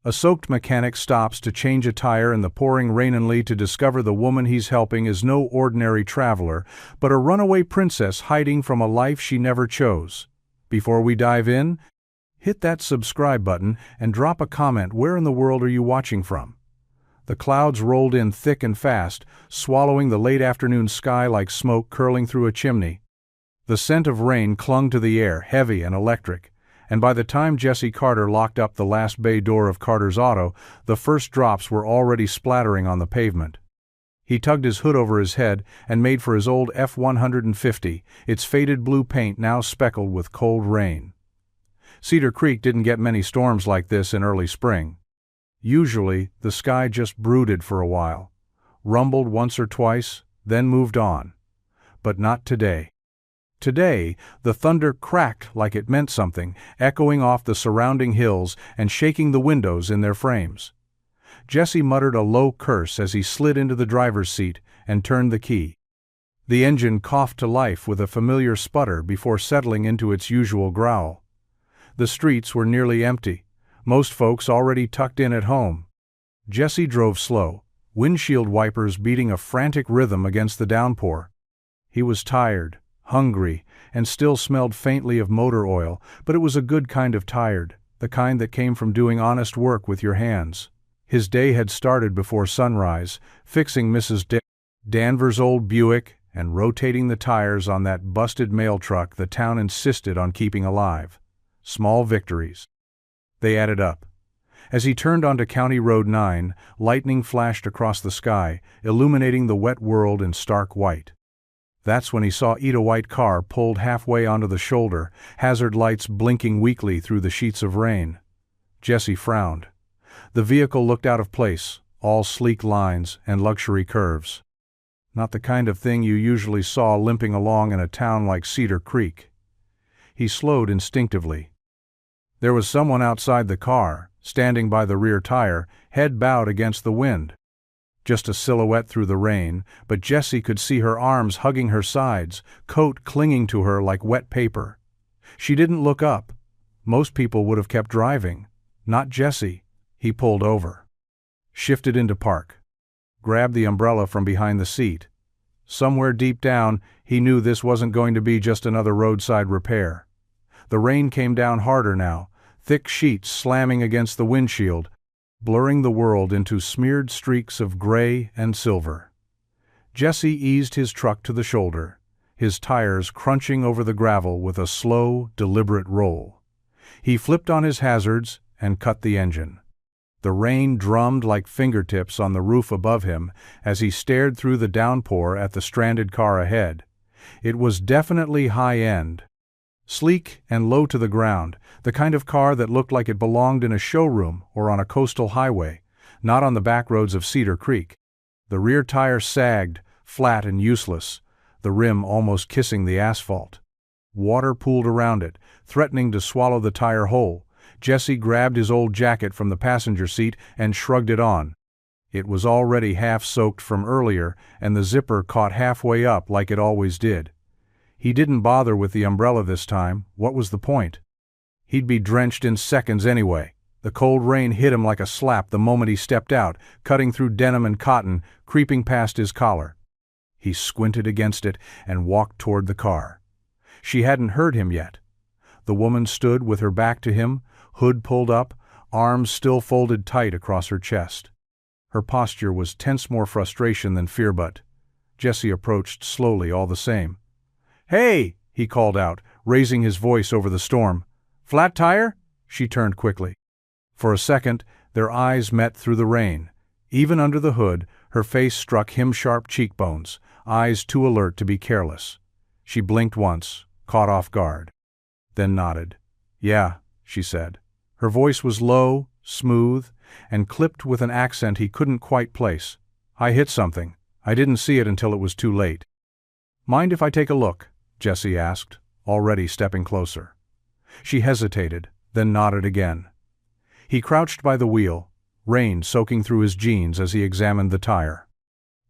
A soaked mechanic stops to change a tire in the pouring rain only to discover the woman he's helping is no ordinary traveler, but a runaway princess hiding from a life she never chose. Before we dive in, hit that subscribe button and drop a comment. Where in the world are you watching from? The clouds rolled in thick and fast, swallowing the late afternoon sky like smoke curling through a chimney. The scent of rain clung to the air, heavy and electric, and by the time Jesse Carter locked up the last bay door of Carter's auto, the first drops were already splattering on the pavement. He tugged his hood over his head and made for his old F-150, its faded blue paint now speckled with cold rain. Cedar Creek didn't get many storms like this in early spring. Usually, the sky just brooded for a while, rumbled once or twice, then moved on. But not today. Today, the thunder cracked like it meant something, echoing off the surrounding hills and shaking the windows in their frames. Jesse muttered a low curse as he slid into the driver's seat and turned the key. The engine coughed to life with a familiar sputter before settling into its usual growl. The streets were nearly empty, most folks already tucked in at home. Jesse drove slow, windshield wipers beating a frantic rhythm against the downpour. He was tired, hungry, and still smelled faintly of motor oil, but it was a good kind of tired, the kind that came from doing honest work with your hands. His day had started before sunrise, fixing Mrs. Danvers' old Buick and rotating the tires on that busted mail truck the town insisted on keeping alive. Small victories. They added up. As he turned onto County Road 9, lightning flashed across the sky, illuminating the wet world in stark white. That's when he saw a white car pulled halfway onto the shoulder, hazard lights blinking weakly through the sheets of rain. Jesse frowned. The vehicle looked out of place, all sleek lines and luxury curves. Not the kind of thing you usually saw limping along in a town like Cedar Creek. He slowed instinctively. There was someone outside the car, standing by the rear tire, head bowed against the wind. Just a silhouette through the rain, but Jesse could see her arms hugging her sides, coat clinging to her like wet paper. She didn't look up. Most people would have kept driving. Not Jesse. He pulled over. Shifted into park. Grabbed the umbrella from behind the seat. Somewhere deep down, he knew this wasn't going to be just another roadside repair. The rain came down harder now, thick sheets slamming against the windshield, blurring the world into smeared streaks of gray and silver. Jesse eased his truck to the shoulder, his tires crunching over the gravel with a slow, deliberate roll. He flipped on his hazards and cut the engine. The rain drummed like fingertips on the roof above him as he stared through the downpour at the stranded car ahead. It was definitely high-end. Sleek and low to the ground, the kind of car that looked like it belonged in a showroom or on a coastal highway, not on the back roads of Cedar Creek. The rear tire sagged, flat and useless, the rim almost kissing the asphalt. Water pooled around it, threatening to swallow the tire whole. Jesse grabbed his old jacket from the passenger seat and shrugged it on. It was already half soaked from earlier, and the zipper caught halfway up like it always did. He didn't bother with the umbrella this time. What was the point? He'd be drenched in seconds anyway. The cold rain hit him like a slap the moment he stepped out, cutting through denim and cotton, creeping past his collar. He squinted against it and walked toward the car. She hadn't heard him yet. The woman stood with her back to him, hood pulled up, arms still folded tight across her chest. Her posture was tense, more frustration than fear, but Jesse approached slowly all the same. "Hey!" he called out, raising his voice over the storm. "Flat tire?" She turned quickly. For a second, their eyes met through the rain. Even under the hood, her face struck him sharp cheekbones, eyes too alert to be careless. She blinked once, caught off guard. Then nodded. "Yeah," she said. Her voice was low, smooth, and clipped with an accent he couldn't quite place. "I hit something. I didn't see it until it was too late." "Mind if I take a look?" Jesse asked, already stepping closer. She hesitated, then nodded again. He crouched by the wheel, rain soaking through his jeans as he examined the tire.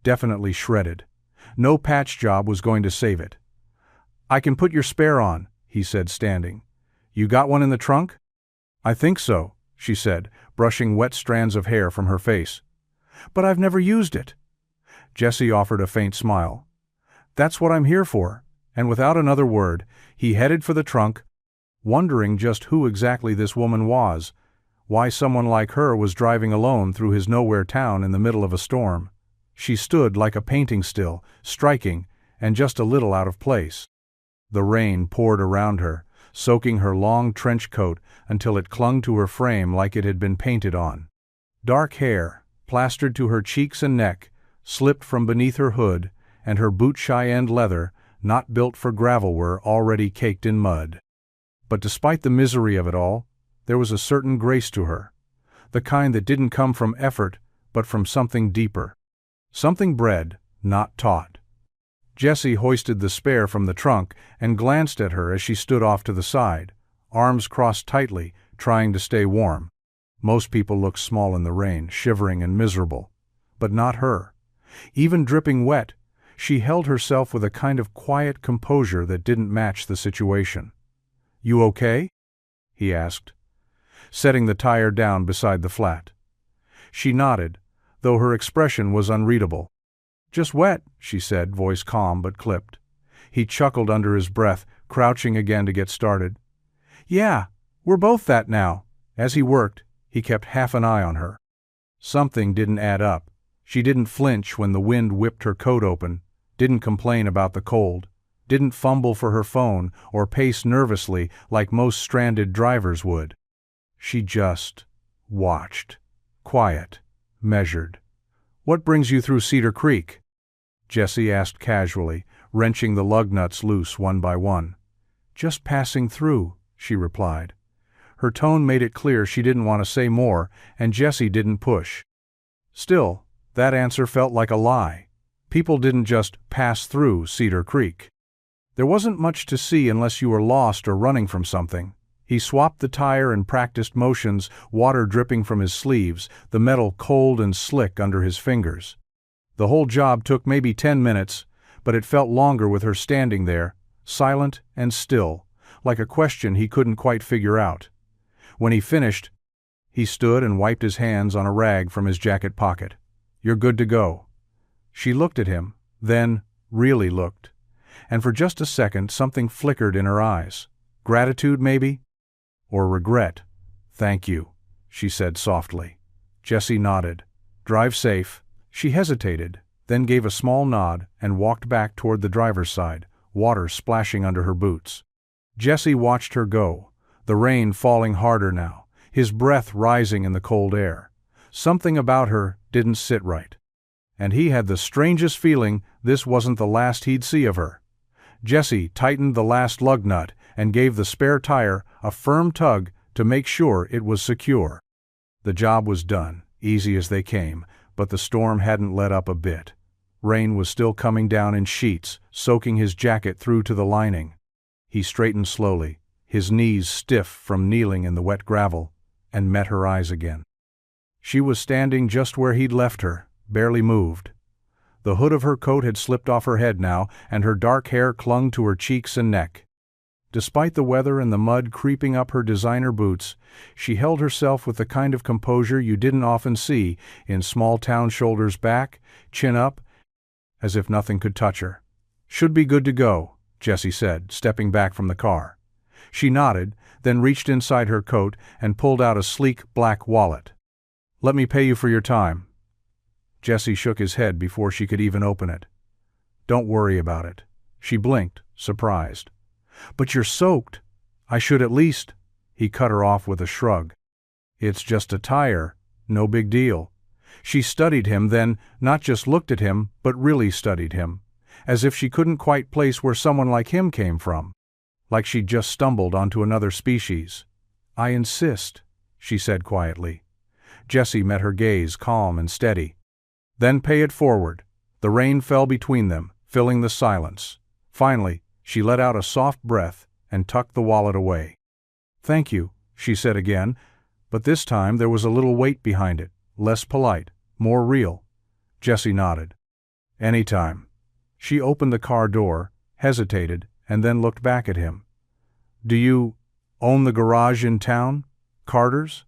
Definitely shredded. No patch job was going to save it. "I can put your spare on," he said, standing. "You got one in the trunk?" "I think so," she said, brushing wet strands of hair from her face. "But I've never used it." Jesse offered a faint smile. "That's what I'm here for," and without another word, he headed for the trunk, wondering just who exactly this woman was, why someone like her was driving alone through his nowhere town in the middle of a storm. She stood like a painting still, striking, and just a little out of place. The rain poured around her, soaking her long trench coat until it clung to her frame like it had been painted on. Dark hair, plastered to her cheeks and neck, slipped from beneath her hood, and her boot-shy-end leather, not built for gravel, were already caked in mud. But despite the misery of it all, there was a certain grace to her, the kind that didn't come from effort but from something deeper. Something bred, not taught. Jesse hoisted the spare from the trunk and glanced at her as she stood off to the side, arms crossed tightly, trying to stay warm. Most people looked small in the rain, shivering and miserable. But not her. Even dripping wet, she held herself with a kind of quiet composure that didn't match the situation. "You okay?" he asked, setting the tire down beside the flat. She nodded, though her expression was unreadable. "Just wet," she said, voice calm but clipped. He chuckled under his breath, crouching again to get started. "Yeah, we're both that now." As he worked, he kept half an eye on her. Something didn't add up. She didn't flinch when the wind whipped her coat open, didn't complain about the cold, didn't fumble for her phone or pace nervously like most stranded drivers would. She just watched. Quiet. Measured. "What brings you through Cedar Creek?" Jesse asked casually, wrenching the lug nuts loose one by one. "Just passing through," she replied. Her tone made it clear she didn't want to say more, and Jesse didn't push. Still, that answer felt like a lie. People didn't just pass through Cedar Creek. There wasn't much to see unless you were lost or running from something. He swapped the tire and practiced motions, water dripping from his sleeves, the metal cold and slick under his fingers. The whole job took maybe 10 minutes, but it felt longer with her standing there, silent and still, like a question he couldn't quite figure out. When he finished, he stood and wiped his hands on a rag from his jacket pocket. "You're good to go." She looked at him, then really looked, and for just a second something flickered in her eyes. Gratitude, maybe? Or regret. "Thank you," she said softly. Jesse nodded. "Drive safe." She hesitated, then gave a small nod and walked back toward the driver's side, water splashing under her boots. Jesse watched her go, the rain falling harder now, his breath rising in the cold air. Something about her didn't sit right. And he had the strangest feeling this wasn't the last he'd see of her. Jesse tightened the last lug nut and gave the spare tire a firm tug to make sure it was secure. The job was done, easy as they came, but the storm hadn't let up a bit. Rain was still coming down in sheets, soaking his jacket through to the lining. He straightened slowly, his knees stiff from kneeling in the wet gravel, and met her eyes again. She was standing just where he'd left her, barely moved. The hood of her coat had slipped off her head now, and her dark hair clung to her cheeks and neck. Despite the weather and the mud creeping up her designer boots, she held herself with the kind of composure you didn't often see in small-town shoulders back, chin up, as if nothing could touch her. "Should be good to go," Jesse said, stepping back from the car. She nodded, then reached inside her coat and pulled out a sleek black wallet. "Let me pay you for your time." Jesse shook his head before she could even open it. "Don't worry about it." She blinked, surprised. "But you're soaked. I should at least—" He cut her off with a shrug. "It's just a tire. No big deal." She studied him, then not just looked at him, but really studied him, as if she couldn't quite place where someone like him came from. Like she'd just stumbled onto another species. "I insist," she said quietly. Jesse met her gaze, calm and steady. "Then pay it forward." The rain fell between them, filling the silence. Finally, she let out a soft breath and tucked the wallet away. "Thank you," she said again, but this time there was a little weight behind it, less polite, more real. Jesse nodded. "Anytime." She opened the car door, hesitated, and then looked back at him. "Do you own the garage in town? Carter's?"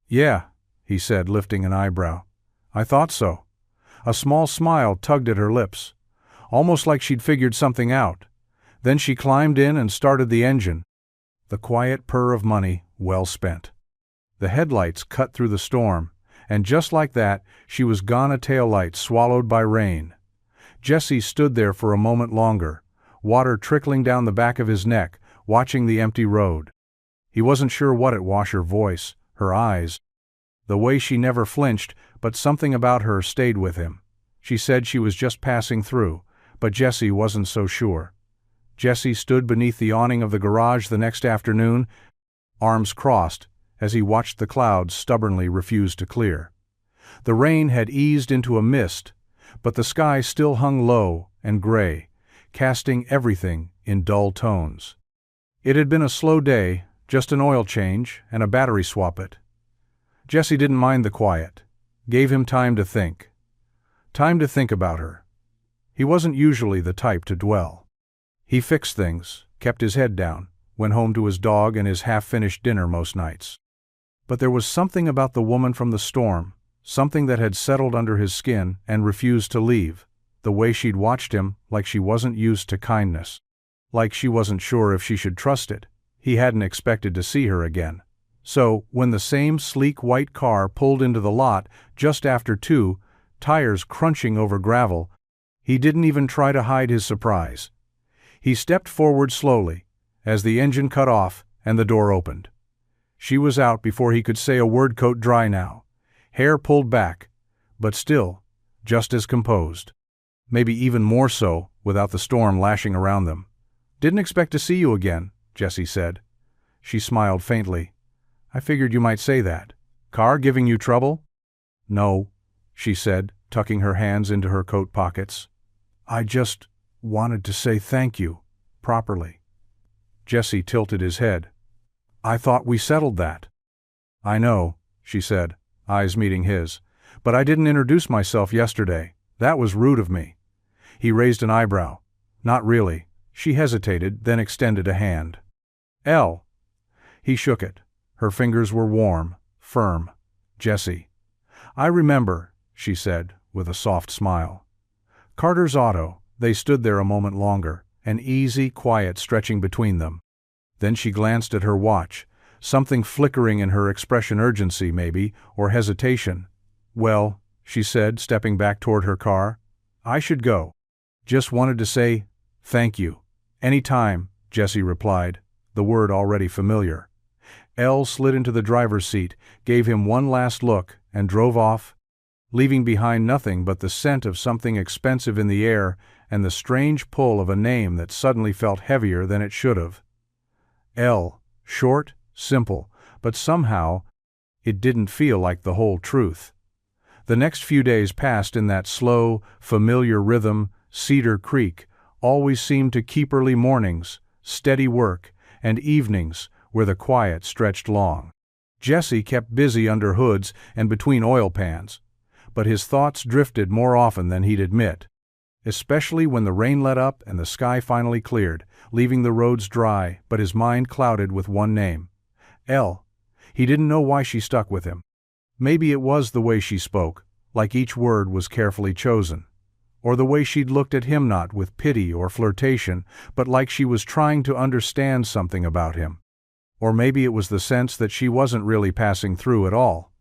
Yeah, he said, lifting an eyebrow. I thought so. A small smile tugged at her lips, almost like she'd figured something out. Then she climbed in and started the engine. The quiet purr of money well spent. The headlights cut through the storm, and just like that, she was gone, a taillight swallowed by rain. Jesse stood there for a moment longer, water trickling down the back of his neck, watching the empty road. He wasn't sure what it was, her voice, her eyes, the way she never flinched, but something about her stayed with him. She said she was just passing through, but Jesse wasn't so sure. Jesse stood beneath the awning of the garage the next afternoon, arms crossed, as he watched the clouds stubbornly refuse to clear. The rain had eased into a mist, but the sky still hung low and gray, casting everything in dull tones. It had been a slow day, just an oil change and a battery swap it. Jesse didn't mind the quiet, gave him time to think. Time to think about her. He wasn't usually the type to dwell. He fixed things, kept his head down, went home to his dog and his half-finished dinner most nights. But there was something about the woman from the storm, something that had settled under his skin and refused to leave, the way she'd watched him like she wasn't used to kindness. Like she wasn't sure if she should trust it. He hadn't expected to see her again. So, when the same sleek white car pulled into the lot just after 2, tires crunching over gravel, he didn't even try to hide his surprise. He stepped forward slowly, as the engine cut off and the door opened. She was out before he could say a word, coat dry now, hair pulled back, but still, just as composed. Maybe even more so, without the storm lashing around them. Didn't expect to see you again, Jesse said. She smiled faintly. I figured you might say that. Car giving you trouble? No, she said, tucking her hands into her coat pockets. I just wanted to say thank you, properly. Jesse tilted his head. I thought we settled that. I know, she said, eyes meeting his, but I didn't introduce myself yesterday. That was rude of me. He raised an eyebrow. Not really. She hesitated, then extended a hand. Elle. He shook it. Her fingers were warm, firm. Jesse. I remember, she said, with a soft smile. Carter's Auto. They stood there a moment longer, an easy quiet stretching between them. Then she glanced at her watch, something flickering in her expression, urgency maybe, or hesitation. Well, she said, stepping back toward her car, I should go. Just wanted to say, thank you. Any time, Jesse replied, the word already familiar. Elle slid into the driver's seat, gave him one last look, and drove off, leaving behind nothing but the scent of something expensive in the air and the strange pull of a name that suddenly felt heavier than it should have. Elle, short, simple, but somehow it didn't feel like the whole truth. The next few days passed in that slow, familiar rhythm. Cedar Creek always seemed to keep early mornings, steady work, and evenings where the quiet stretched long. Jesse kept busy under hoods and between oil pans, but his thoughts drifted more often than he'd admit, especially when the rain let up and the sky finally cleared, leaving the roads dry, but his mind clouded with one name. Elle. He didn't know why she stuck with him. Maybe it was the way she spoke, like each word was carefully chosen. Or the way she'd looked at him, not with pity or flirtation, but like she was trying to understand something about him. Or maybe it was the sense that she wasn't really passing through at all.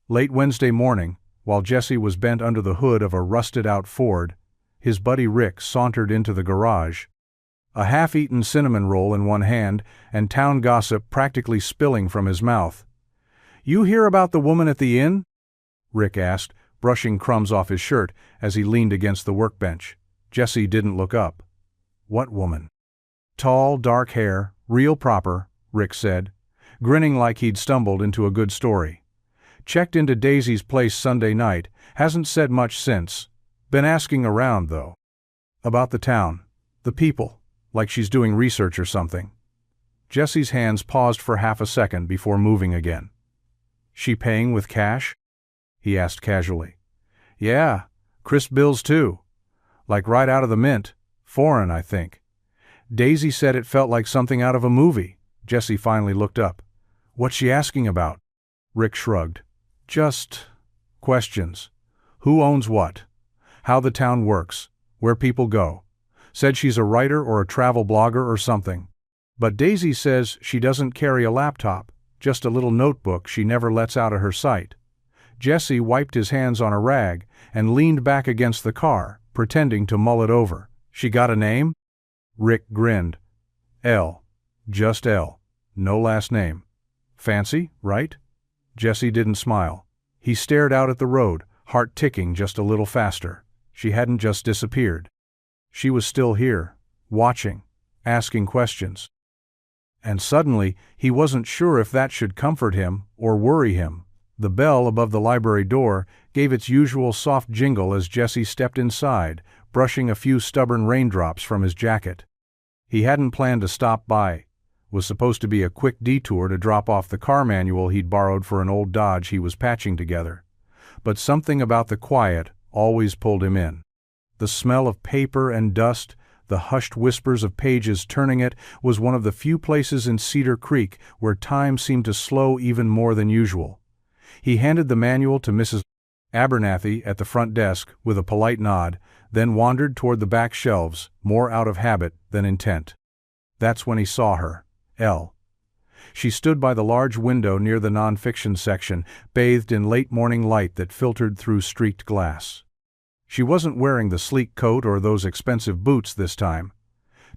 Late Wednesday morning, while Jesse was bent under the hood of a rusted-out Ford, his buddy Rick sauntered into the garage, a half-eaten cinnamon roll in one hand and town gossip practically spilling from his mouth. You hear about the woman at the inn? Rick asked, brushing crumbs off his shirt as he leaned against the workbench. Jesse didn't look up. What woman? Tall, dark hair, real proper, Rick said, grinning like he'd stumbled into a good story. Checked into Daisy's place Sunday night, hasn't said much since. Been asking around, though. About the town, the people, like she's doing research or something. Jesse's hands paused for half a second before moving again. She paying with cash? He asked casually. Yeah, crisp bills too. Like right out of the mint. Foreign, I think. Daisy said it felt like something out of a movie. Jesse finally looked up. What's she asking about? Rick shrugged. Just questions. Who owns what? How the town works? Where people go? Said she's a writer or a travel blogger or something. But Daisy says she doesn't carry a laptop, just a little notebook she never lets out of her sight. Jesse wiped his hands on a rag and leaned back against the car, pretending to mull it over. She got a name? Rick grinned. L. Just L. No last name. Fancy, right? Jesse didn't smile. He stared out at the road, heart ticking just a little faster. She hadn't just disappeared. She was still here, watching, asking questions. And suddenly, he wasn't sure if that should comfort him or worry him. The bell above the library door gave its usual soft jingle as Jesse stepped inside, brushing a few stubborn raindrops from his jacket. He hadn't planned to stop by. Was supposed to be a quick detour to drop off the car manual he'd borrowed for an old Dodge he was patching together. But something about the quiet always pulled him in. The smell of paper and dust, the hushed whispers of pages turning it, was one of the few places in Cedar Creek where time seemed to slow even more than usual. He handed the manual to Mrs. Abernathy at the front desk with a polite nod, then wandered toward the back shelves, more out of habit than intent. That's when he saw her. L. She stood by the large window near the nonfiction section, bathed in late morning light that filtered through streaked glass. She wasn't wearing the sleek coat or those expensive boots this time.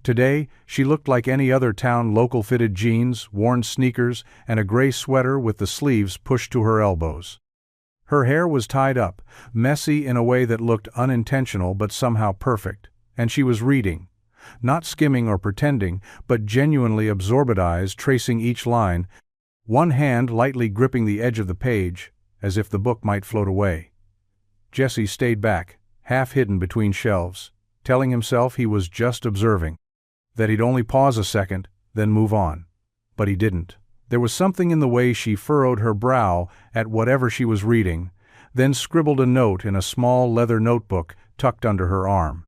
Today, she looked like any other town local fitted jeans, worn sneakers, and a gray sweater with the sleeves pushed to her elbows. Her hair was tied up, messy in a way that looked unintentional but somehow perfect, and she was reading. Not skimming or pretending, but genuinely absorbed eyes tracing each line, one hand lightly gripping the edge of the page, as if the book might float away. Jesse stayed back, half hidden between shelves, telling himself he was just observing, that he'd only pause a second, then move on. But he didn't. There was something in the way she furrowed her brow at whatever she was reading, then scribbled a note in a small leather notebook tucked under her arm.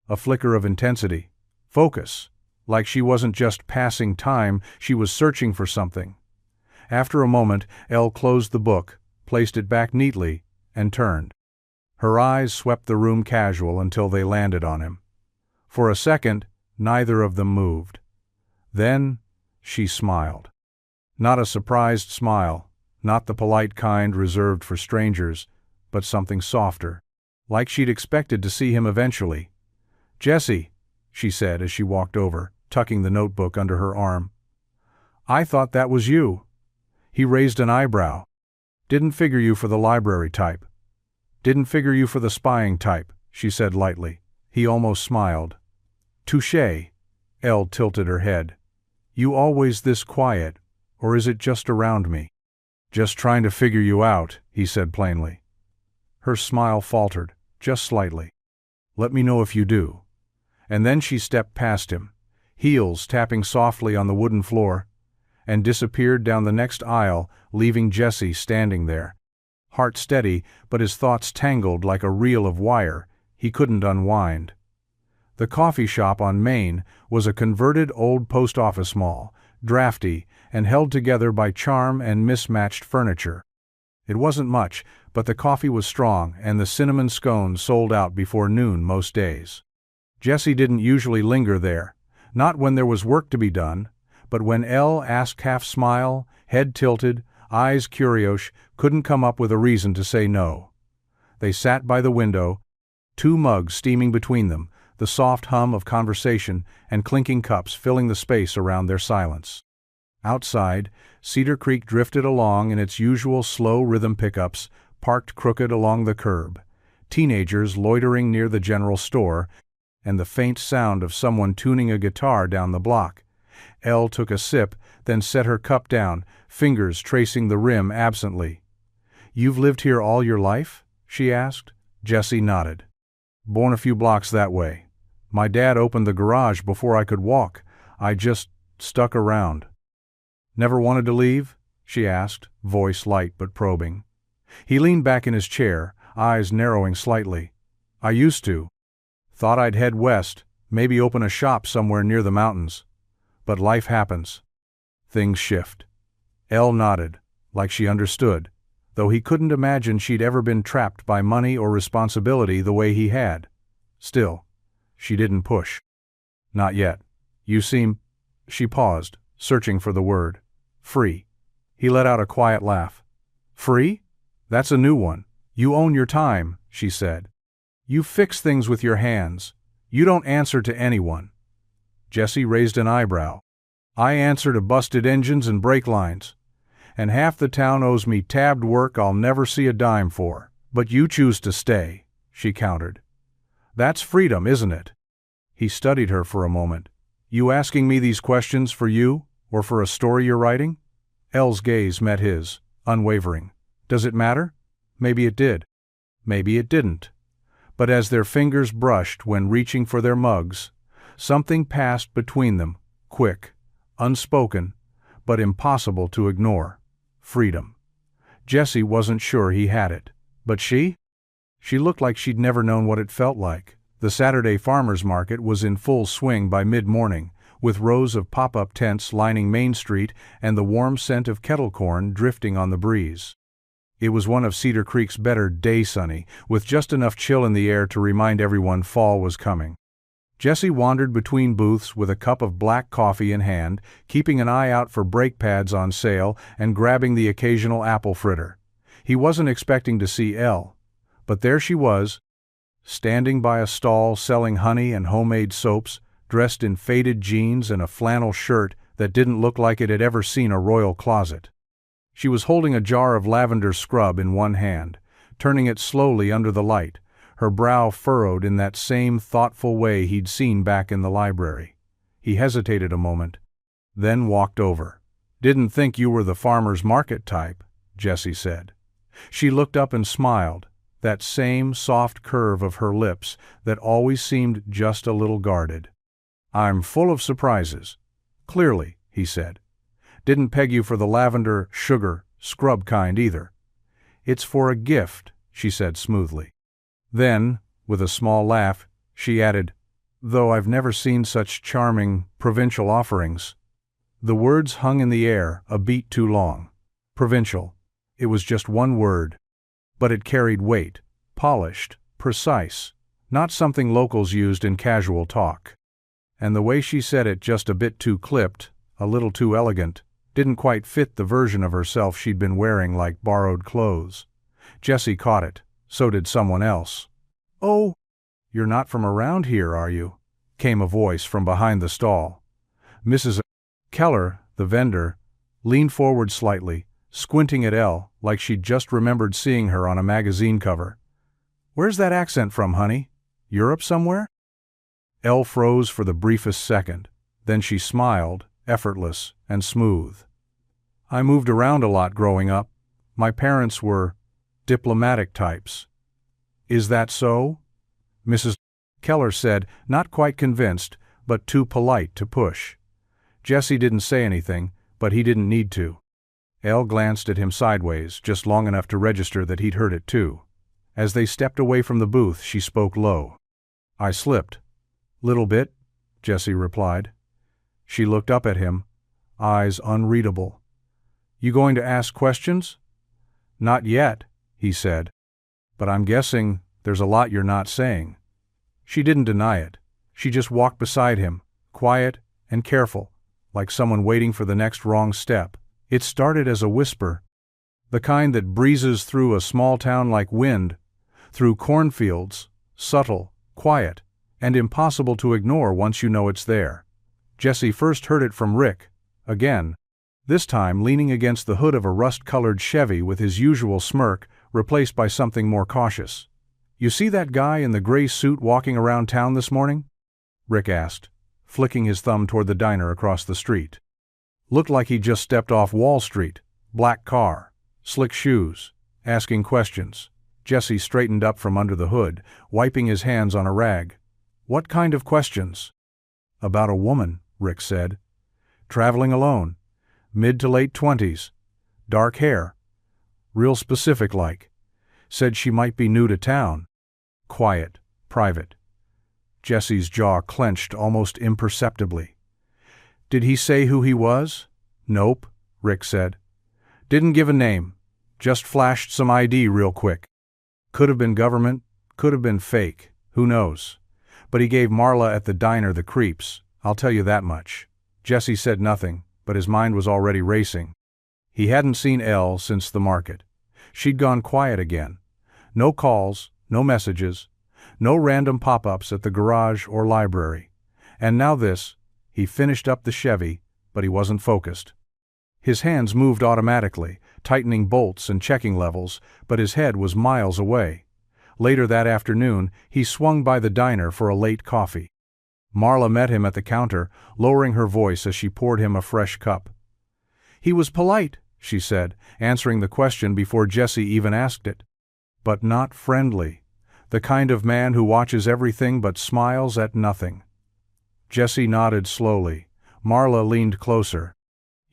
A flicker of intensity. Focus. Like she wasn't just passing time, she was searching for something. After a moment, Elle closed the book, placed it back neatly, and turned. Her eyes swept the room casual until they landed on him. For a second, neither of them moved. Then, she smiled. Not a surprised smile, not the polite kind reserved for strangers, but something softer, like she'd expected to see him eventually. "Jesse," she said as she walked over, tucking the notebook under her arm. "I thought that was you." He raised an eyebrow. "Didn't figure you for the library type." "Didn't figure you for the spying type," she said lightly. He almost smiled. "Touché." Elle tilted her head. "You always this quiet, or is it just around me?" "Just trying to figure you out," he said plainly. Her smile faltered, just slightly. "Let me know if you do." And then she stepped past him, heels tapping softly on the wooden floor, and disappeared down the next aisle, leaving Jesse standing there. Heart steady, but his thoughts tangled like a reel of wire he couldn't unwind. The coffee shop on Main was a converted old post office mall, drafty and held together by charm and mismatched furniture. It wasn't much, but the coffee was strong and the cinnamon scones sold out before noon most days. Jesse didn't usually linger there, not when there was work to be done, but when Elle asked half-smile, head tilted, eyes curious, couldn't come up with a reason to say no. They sat by the window, two mugs steaming between them, the soft hum of conversation and clinking cups filling the space around their silence. Outside, Cedar Creek drifted along in its usual slow rhythm pickups, parked crooked along the curb, teenagers loitering near the general store, and the faint sound of someone tuning a guitar down the block. Elle took a sip, then set her cup down, fingers tracing the rim absently. "You've lived here all your life?" she asked. Jesse nodded. "Born a few blocks that way. My dad opened the garage before I could walk. I just stuck around." "Never wanted to leave?" she asked, voice light but probing. He leaned back in his chair, eyes narrowing slightly. "I used to. Thought I'd head west, maybe open a shop somewhere near the mountains. But life happens. Things shift." Elle nodded, like she understood, though he couldn't imagine she'd ever been trapped by money or responsibility the way he had. Still, she didn't push. Not yet. You seem... She paused, searching for the word. Free. He let out a quiet laugh. Free? That's a new one. You own your time, she said. You fix things with your hands. You don't answer to anyone. Jessie raised an eyebrow. I answer to busted engines and brake lines. And half the town owes me tabbed work I'll never see a dime for. But you choose to stay, she countered. That's freedom, isn't it? He studied her for a moment. You asking me these questions for you, or for a story you're writing? Elle's gaze met his, unwavering. Does it matter? Maybe it did. Maybe it didn't. But as their fingers brushed when reaching for their mugs, something passed between them, quick, unspoken, but impossible to ignore. Freedom. Jessie wasn't sure he had it. But she? She looked like she'd never known what it felt like. The Saturday farmers market was in full swing by mid-morning, with rows of pop-up tents lining Main Street and the warm scent of kettle corn drifting on the breeze. It was one of Cedar Creek's better day sunny, with just enough chill in the air to remind everyone fall was coming. Jessie wandered between booths with a cup of black coffee in hand, keeping an eye out for brake pads on sale and grabbing the occasional apple fritter. He wasn't expecting to see Elle, but there she was, standing by a stall selling honey and homemade soaps, dressed in faded jeans and a flannel shirt that didn't look like it had ever seen a royal closet. She was holding a jar of lavender scrub in one hand, turning it slowly under the light, her brow furrowed in that same thoughtful way he'd seen back in the library. He hesitated a moment, then walked over. Didn't think you were the farmer's market type, Jessie said. She looked up and smiled, that same soft curve of her lips that always seemed just a little guarded. I'm full of surprises. Clearly, he said. Didn't peg you for the lavender, sugar, scrub kind either. It's for a gift, she said smoothly. Then, with a small laugh, she added, though I've never seen such charming, provincial offerings. The words hung in the air a beat too long. Provincial. It was just one word. But it carried weight, polished, precise, not something locals used in casual talk. And the way she said it, just a bit too clipped, a little too elegant, didn't quite fit the version of herself she'd been wearing like borrowed clothes. Jessie caught it. So did someone else. Oh, you're not from around here, are you? Came a voice from behind the stall. Mrs. Keller, the vendor, leaned forward slightly, squinting at Elle like she'd just remembered seeing her on a magazine cover. Where's that accent from, honey? Europe somewhere? Elle froze for the briefest second. Then she smiled, effortless and smooth. I moved around a lot growing up. My parents were diplomatic types. Is that so? Mrs. Keller said, not quite convinced, but too polite to push. Jessie didn't say anything, but he didn't need to. Elle glanced at him sideways, just long enough to register that he'd heard it too. As they stepped away from the booth, she spoke low. I slipped. Little bit, Jessie replied. She looked up at him, eyes unreadable. You going to ask questions? Not yet, he said. But I'm guessing there's a lot you're not saying. She didn't deny it. She just walked beside him, quiet and careful, like someone waiting for the next wrong step. It started as a whisper, the kind that breezes through a small town like wind, through cornfields, subtle, quiet, and impossible to ignore once you know it's there. Jessie first heard it from Rick, again, this time leaning against the hood of a rust-colored Chevy with his usual smirk replaced by something more cautious. You see that guy in the gray suit walking around town this morning? Rick asked, flicking his thumb toward the diner across the street. Looked like he just stepped off Wall Street, black car, slick shoes, asking questions. Jessie straightened up from under the hood, wiping his hands on a rag. What kind of questions? About a woman, Rick said. Traveling alone. Mid to late 20s. Dark hair. Real specific like. Said she might be new to town. Quiet, private. Jessie's jaw clenched almost imperceptibly. Did he say who he was? Nope, Rick said. Didn't give a name, just flashed some ID real quick. Could have been government, could have been fake, who knows. But he gave Marla at the diner the creeps, I'll tell you that much. Jesse said nothing, but his mind was already racing. He hadn't seen Elle since the market. She'd gone quiet again. No calls, no messages, no random pop-ups at the garage or library. And now this. He finished up the Chevy, but he wasn't focused. His hands moved automatically, tightening bolts and checking levels, but his head was miles away. Later that afternoon, he swung by the diner for a late coffee. Marla met him at the counter, lowering her voice as she poured him a fresh cup. He was polite, she said, answering the question before Jesse even asked it. But not friendly. The kind of man who watches everything but smiles at nothing. Jesse nodded slowly. Marla leaned closer.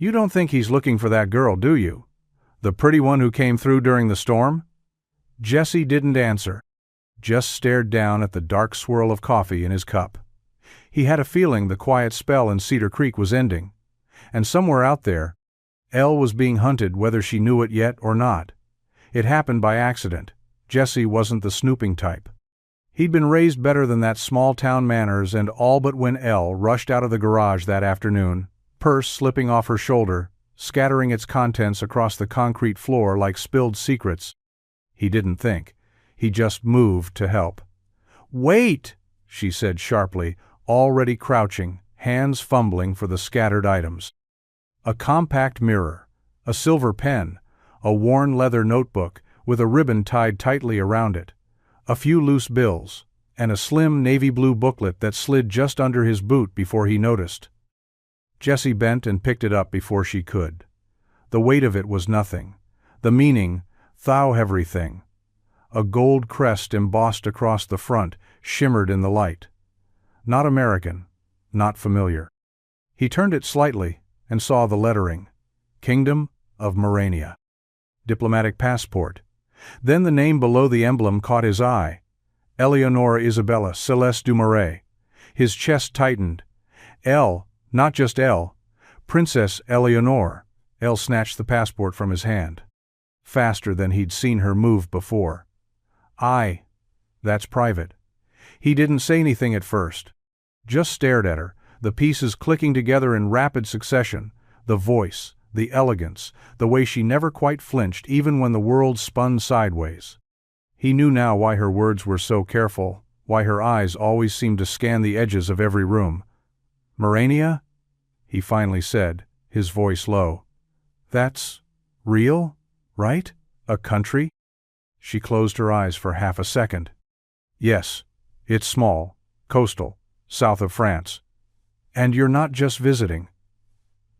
You don't think he's looking for that girl, do you? The pretty one who came through during the storm? Jesse didn't answer. Just stared down at the dark swirl of coffee in his cup. He had a feeling the quiet spell in Cedar Creek was ending. And somewhere out there, Elle was being hunted whether she knew it yet or not. It happened by accident. Jesse wasn't the snooping type. He'd been raised better than that small-town manners, and all but when Elle rushed out of the garage that afternoon, purse slipping off her shoulder, scattering its contents across the concrete floor like spilled secrets. He didn't think. He just moved to help. "Wait!" she said sharply, already crouching, hands fumbling for the scattered items. A compact mirror, a silver pen, a worn leather notebook with a ribbon tied tightly around it, a few loose bills, and a slim navy blue booklet that slid just under his boot before he noticed. Jesse bent and picked it up before she could. The weight of it was nothing. The meaning, thou everything. A gold crest embossed across the front shimmered in the light. Not American, not familiar. He turned it slightly and saw the lettering. Kingdom of Morania. Diplomatic passport. Then the name below the emblem caught his eye. Eleonora Isabella Celeste du Marais. His chest tightened. Elle, not just Elle. Princess Eleonore. Elle snatched the passport from his hand. Faster than he'd seen her move before. That's private. He didn't say anything at first. Just stared at her, the pieces clicking together in rapid succession, the voice, the elegance, the way she never quite flinched even when the world spun sideways. He knew now why her words were so careful, why her eyes always seemed to scan the edges of every room. "Morania?" he finally said, his voice low. "That's real, right? A country?" She closed her eyes for half a second. "Yes, it's small, coastal, south of France. And you're not just visiting."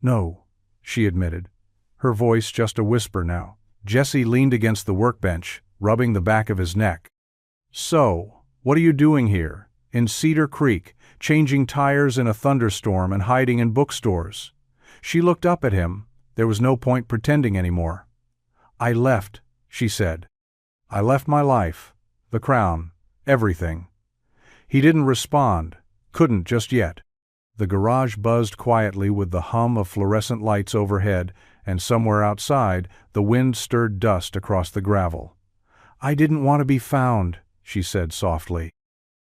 "No," she admitted, her voice just a whisper now. Jesse leaned against the workbench, rubbing the back of his neck. "So, what are you doing here, in Cedar Creek, changing tires in a thunderstorm and hiding in bookstores?" She looked up at him. There was no point pretending anymore. "I left," she said. "I left my life, the crown, everything." He didn't respond, couldn't just yet. The garage buzzed quietly with the hum of fluorescent lights overhead, and somewhere outside, the wind stirred dust across the gravel. "I didn't want to be found," she said softly.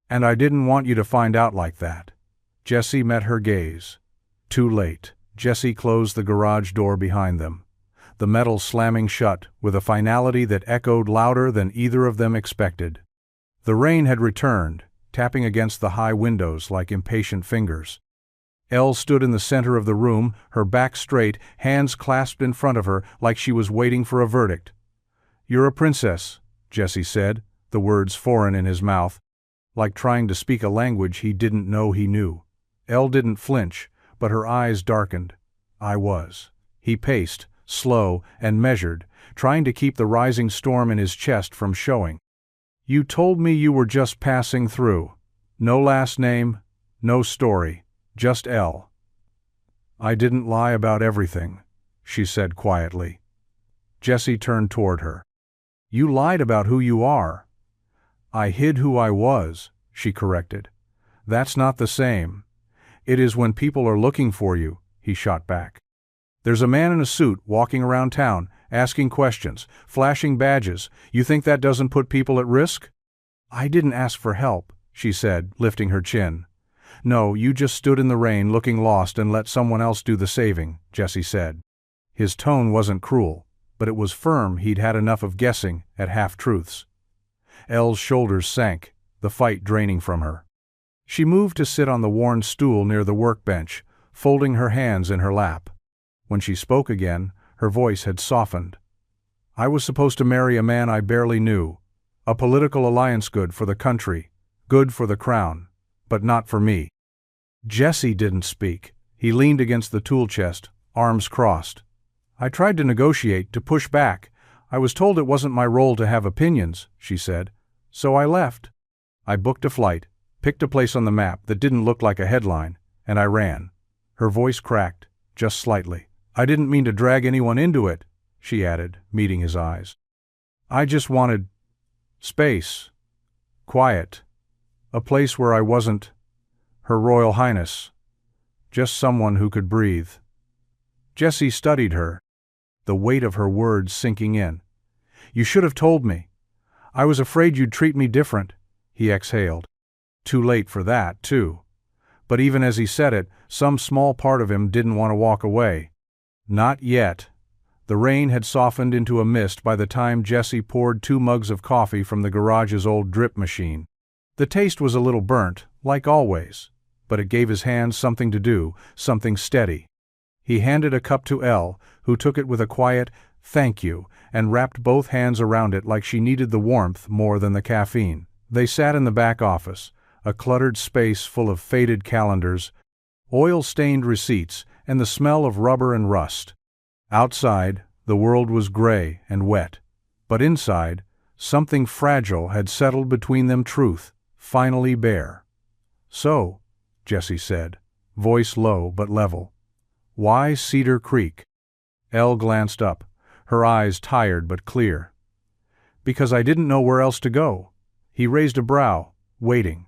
"And I didn't want you to find out like that." Jesse met her gaze. Too late. Jesse closed the garage door behind them, the metal slamming shut with a finality that echoed louder than either of them expected. The rain had returned, tapping against the high windows like impatient fingers. Elle stood in the center of the room, her back straight, hands clasped in front of her like she was waiting for a verdict. "You're a princess," Jesse said, the words foreign in his mouth, like trying to speak a language he didn't know he knew. Elle didn't flinch, but her eyes darkened. "I was." He paced, slow and measured, trying to keep the rising storm in his chest from showing. "You told me you were just passing through. No last name, no story, just Elle." "I didn't lie about everything," she said quietly. Jesse turned toward her. "You lied about who you are." "I hid who I was," she corrected. "That's not the same." "It is when people are looking for you," he shot back. "There's a man in a suit walking around town, asking questions, flashing badges. You think that doesn't put people at risk?" "I didn't ask for help," she said, lifting her chin. "No, you just stood in the rain looking lost and let someone else do the saving," Jesse said. His tone wasn't cruel, but it was firm. He'd had enough of guessing at half-truths. Elle's shoulders sank, the fight draining from her. She moved to sit on the worn stool near the workbench, folding her hands in her lap. When she spoke again, her voice had softened. "I was supposed to marry a man I barely knew. A political alliance good for the country, good for the crown, but not for me." Jesse didn't speak. He leaned against the tool chest, arms crossed. "I tried to negotiate, to push back. I was told it wasn't my role to have opinions," she said. "So I left. I booked a flight, picked a place on the map that didn't look like a headline, and I ran." Her voice cracked, just slightly. "I didn't mean to drag anyone into it," she added, meeting his eyes. "I just wanted space, quiet, a place where I wasn't Her Royal Highness, just someone who could breathe." Jesse studied her, the weight of her words sinking in. "You should have told me. I was afraid you'd treat me different," he exhaled. Too late for that, too. But even as he said it, some small part of him didn't want to walk away. Not yet. The rain had softened into a mist by the time Jesse poured 2 mugs of coffee from the garage's old drip machine. The taste was a little burnt, like always, but it gave his hands something to do, something steady. He handed a cup to Elle, who took it with a quiet, "Thank you," and wrapped both hands around it like she needed the warmth more than the caffeine. They sat in the back office, a cluttered space full of faded calendars, oil-stained receipts, and the smell of rubber and rust. Outside, the world was gray and wet, but inside, something fragile had settled between them, truth, finally bare. "So," Jesse said, voice low but level, "why Cedar Creek?" Elle glanced up, her eyes tired but clear. "Because I didn't know where else to go." He raised a brow, waiting.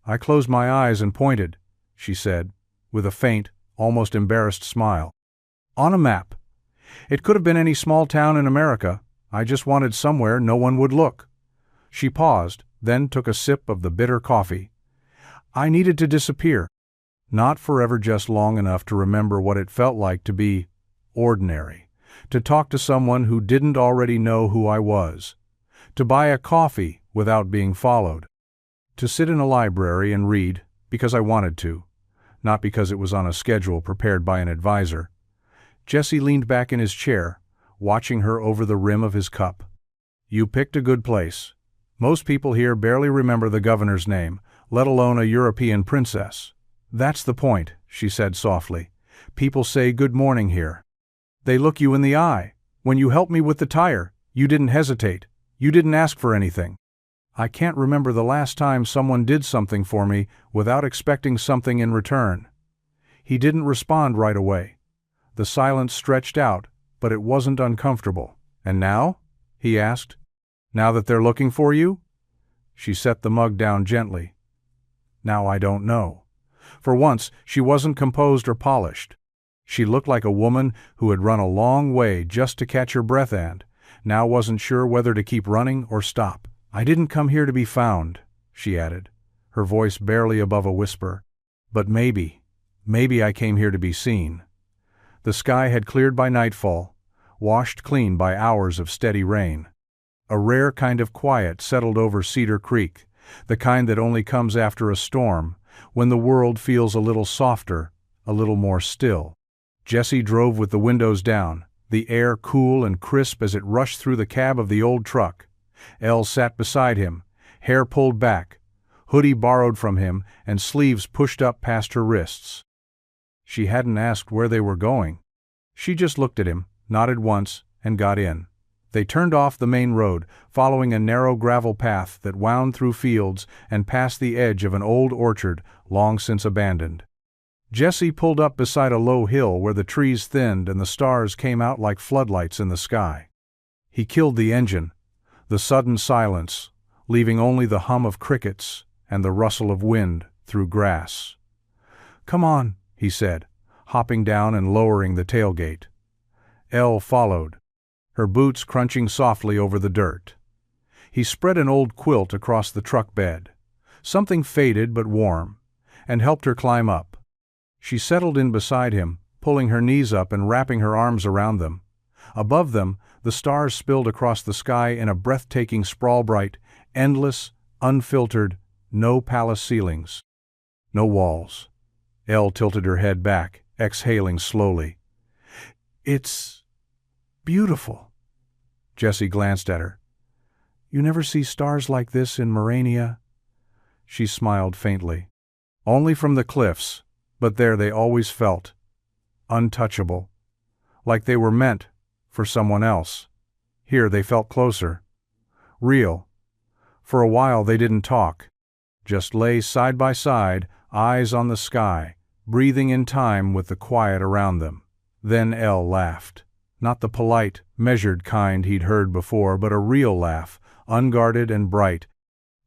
"I closed my eyes and pointed," she said, with a faint, almost embarrassed smile. "On a map. It could have been any small town in America. I just wanted somewhere no one would look." She paused, then took a sip of the bitter coffee. "I needed to disappear. Not forever, just long enough to remember what it felt like to be ordinary, to talk to someone who didn't already know who I was, to buy a coffee without being followed, to sit in a library and read because I wanted to, not because it was on a schedule prepared by an advisor." Jesse leaned back in his chair, watching her over the rim of his cup. "You picked a good place. Most people here barely remember the governor's name, let alone a European princess." "That's the point," she said softly. "People say good morning here. They look you in the eye. When you helped me with the tire, you didn't hesitate. You didn't ask for anything. I can't remember the last time someone did something for me without expecting something in return." He didn't respond right away. The silence stretched out, but it wasn't uncomfortable. "And now?" he asked. "Now that they're looking for you?" She set the mug down gently. "Now I don't know." For once, she wasn't composed or polished. She looked like a woman who had run a long way just to catch her breath and now wasn't sure whether to keep running or stop. "I didn't come here to be found," she added, her voice barely above a whisper. "But maybe I came here to be seen." The sky had cleared by nightfall, washed clean by hours of steady rain. A rare kind of quiet settled over Cedar Creek, the kind that only comes after a storm, when the world feels a little softer, a little more still. Jesse drove with the windows down, the air cool and crisp as it rushed through the cab of the old truck. Elle sat beside him, hair pulled back, hoodie borrowed from him and sleeves pushed up past her wrists. She hadn't asked where they were going. She just looked at him, nodded once, and got in. They turned off the main road, following a narrow gravel path that wound through fields and past the edge of an old orchard long since abandoned. Jesse pulled up beside a low hill where the trees thinned and the stars came out like floodlights in the sky. He killed the engine, the sudden silence, leaving only the hum of crickets and the rustle of wind through grass. "Come on," he said, hopping down and lowering the tailgate. Elle followed. her boots crunching softly over the dirt. He spread an old quilt across the truck bed, something faded but warm, and helped her climb up. She settled in beside him, pulling her knees up and wrapping her arms around them. Above them, the stars spilled across the sky in a breathtaking sprawl, bright, endless, unfiltered, no palace ceilings. No walls. Elle tilted her head back, exhaling slowly. "It's beautiful." Jessie glanced at her. "You never see stars like this in Morania?" She smiled faintly. "Only from the cliffs, but there they always felt. Untouchable. Like they were meant for someone else. Here they felt closer. Real. For a while they didn't talk. Just lay side by side, eyes on the sky, breathing in time with the quiet around them. Then Elle laughed. Not the polite, measured kind he'd heard before, but a real laugh, unguarded and bright,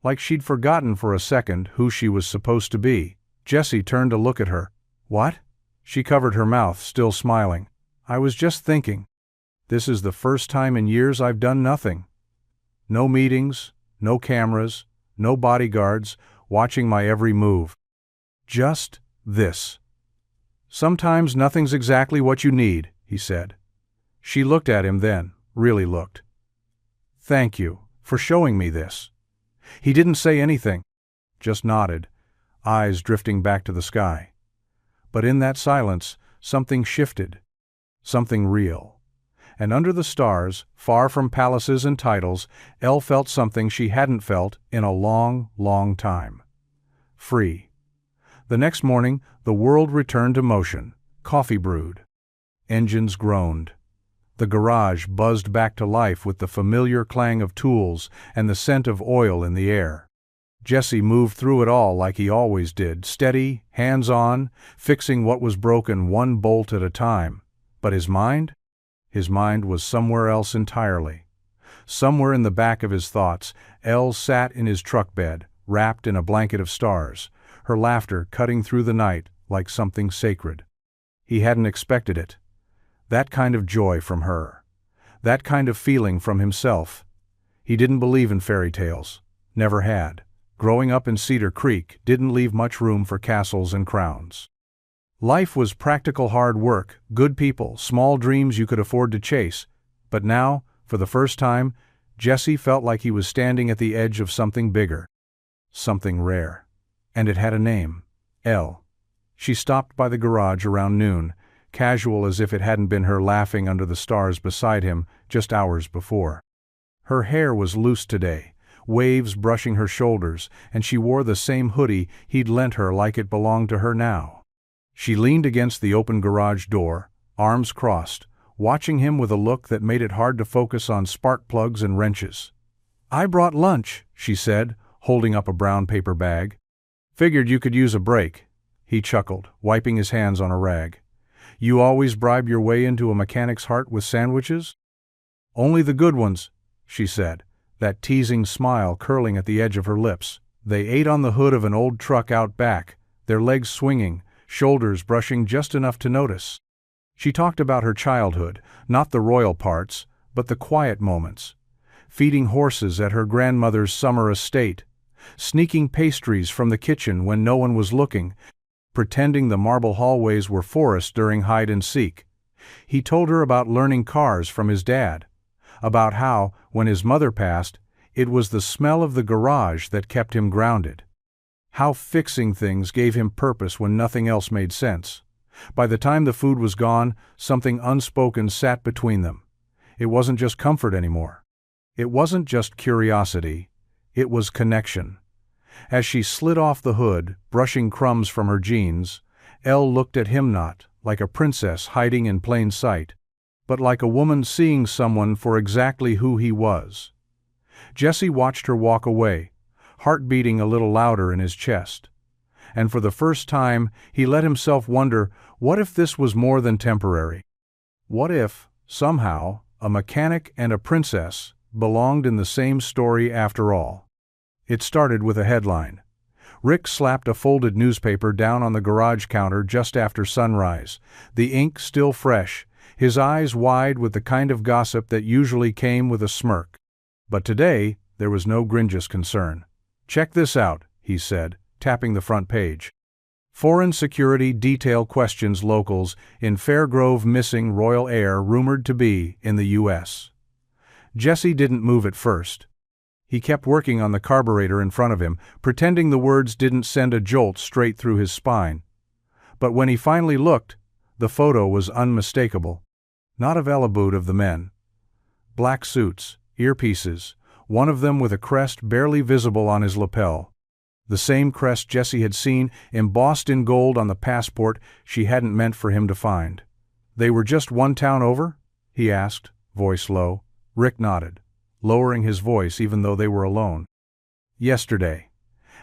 like she'd forgotten for a second who she was supposed to be. Jessie turned to look at her. "What?" She covered her mouth, still smiling. "I was just thinking. This is the first time in years I've done nothing. No meetings, no cameras, no bodyguards, watching my every move. Just this." "Sometimes nothing's exactly what you need," he said. She looked at him then, really looked. "Thank you for showing me this." He didn't say anything, just nodded, eyes drifting back to the sky. But in that silence, something shifted, something real. And under the stars, far from palaces and titles, Elle felt something she hadn't felt in a long, long time. Free. The next morning, the world returned to motion. Coffee brewed. Engines groaned. The garage buzzed back to life with the familiar clang of tools and the scent of oil in the air. Jessie moved through it all like he always did, steady, hands-on, fixing what was broken one bolt at a time. But his mind? His mind was somewhere else entirely. Somewhere in the back of his thoughts, Elle sat in his truck bed, wrapped in a blanket of stars, her laughter cutting through the night like something sacred. He hadn't expected it. That kind of joy from her. That kind of feeling from himself. He didn't believe in fairy tales. Never had. Growing up in Cedar Creek didn't leave much room for castles and crowns. Life was practical hard work, good people, small dreams you could afford to chase. But now, for the first time, Jessie felt like he was standing at the edge of something bigger. Something rare. And it had a name. Elle. She stopped by the garage around noon, casual as if it hadn't been her laughing under the stars beside him just hours before. Her hair was loose today, waves brushing her shoulders, and she wore the same hoodie he'd lent her like it belonged to her now. She leaned against the open garage door, arms crossed, watching him with a look that made it hard to focus on spark plugs and wrenches. "I brought lunch," she said, holding up a brown paper bag. "Figured you could use a break," he chuckled, wiping his hands on a rag. "You always bribe your way into a mechanic's heart with sandwiches?" "Only the good ones," she said, that teasing smile curling at the edge of her lips. They ate on the hood of an old truck out back, their legs swinging, shoulders brushing just enough to notice. She talked about her childhood, not the royal parts, but the quiet moments. Feeding horses at her grandmother's summer estate, sneaking pastries from the kitchen when no one was looking, pretending the marble hallways were forests during hide and seek. He told her about learning cars from his dad, about how, when his mother passed, it was the smell of the garage that kept him grounded. How fixing things gave him purpose when nothing else made sense. By the time the food was gone, something unspoken sat between them. It wasn't just comfort anymore. It wasn't just curiosity. It was connection. As she slid off the hood, brushing crumbs from her jeans, Elle looked at him not like a princess hiding in plain sight, but like a woman seeing someone for exactly who he was. Jessie watched her walk away, heart beating a little louder in his chest. And for the first time, he let himself wonder, what if this was more than temporary? What if, somehow, a mechanic and a princess belonged in the same story after all? It started with a headline. Rick slapped a folded newspaper down on the garage counter just after sunrise, the ink still fresh, his eyes wide with the kind of gossip that usually came with a smirk. But today, there was no Gringe's concern. "Check this out," he said, tapping the front page. "Foreign security detail questions locals in Fairgrove missing royal heir rumored to be in the U.S." Jesse didn't move at first. He kept working on the carburetor in front of him, pretending the words didn't send a jolt straight through his spine. But when he finally looked, the photo was unmistakable. Not of Elle, but of the men. Black suits, earpieces, one of them with a crest barely visible on his lapel. The same crest Jesse had seen embossed in gold on the passport she hadn't meant for him to find. "They were just one town over?" he asked, voice low. Rick nodded, lowering his voice even though they were alone. "Yesterday.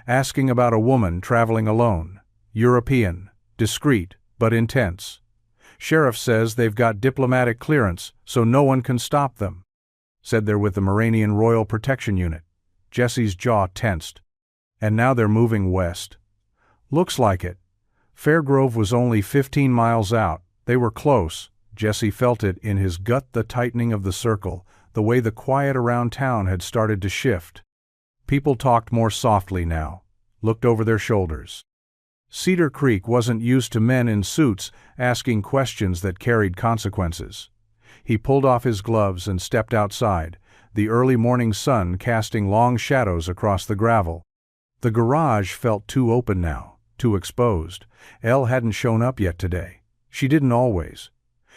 Asking about a woman traveling alone. European, discreet, but intense. Sheriff says they've got diplomatic clearance, so no one can stop them. Said they're with the Moranian Royal Protection Unit." Jesse's jaw tensed. "And now they're moving west." "Looks like it. Fairgrove was only 15 miles out. They were close." Jesse felt it in his gut, the tightening of the circle, the way the quiet around town had started to shift. People talked more softly now, looked over their shoulders. Cedar Creek wasn't used to men in suits asking questions that carried consequences. He pulled off his gloves and stepped outside, the early morning sun casting long shadows across the gravel. The garage felt too open now, too exposed. Elle hadn't shown up yet today. She didn't always.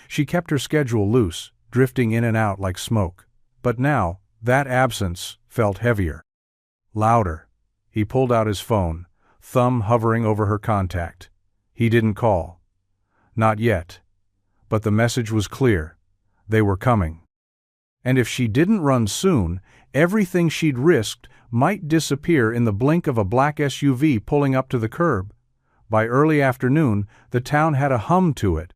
She kept her schedule loose, drifting in and out like smoke. But now, that absence felt heavier. Louder. He pulled out his phone, thumb hovering over her contact. He didn't call. Not yet. But the message was clear. They were coming. And if she didn't run soon, everything she'd risked might disappear in the blink of a black SUV pulling up to the curb. By early afternoon, the town had a hum to it.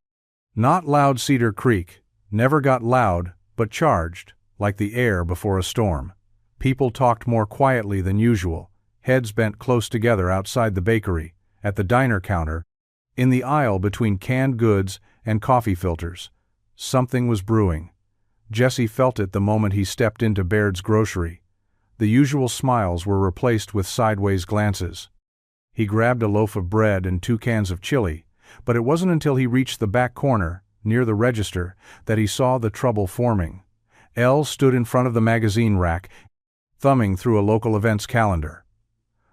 Not loud Cedar Creek, never got loud, but charged, like the air before a storm. People talked more quietly than usual, heads bent close together outside the bakery, at the diner counter, in the aisle between canned goods and coffee filters. Something was brewing. Jesse felt it the moment he stepped into Baird's grocery. The usual smiles were replaced with sideways glances. He grabbed a loaf of bread and 2 cans of chili, but it wasn't until he reached the back corner, near the register, that he saw the trouble forming. Elle stood in front of the magazine rack, thumbing through a local events calendar.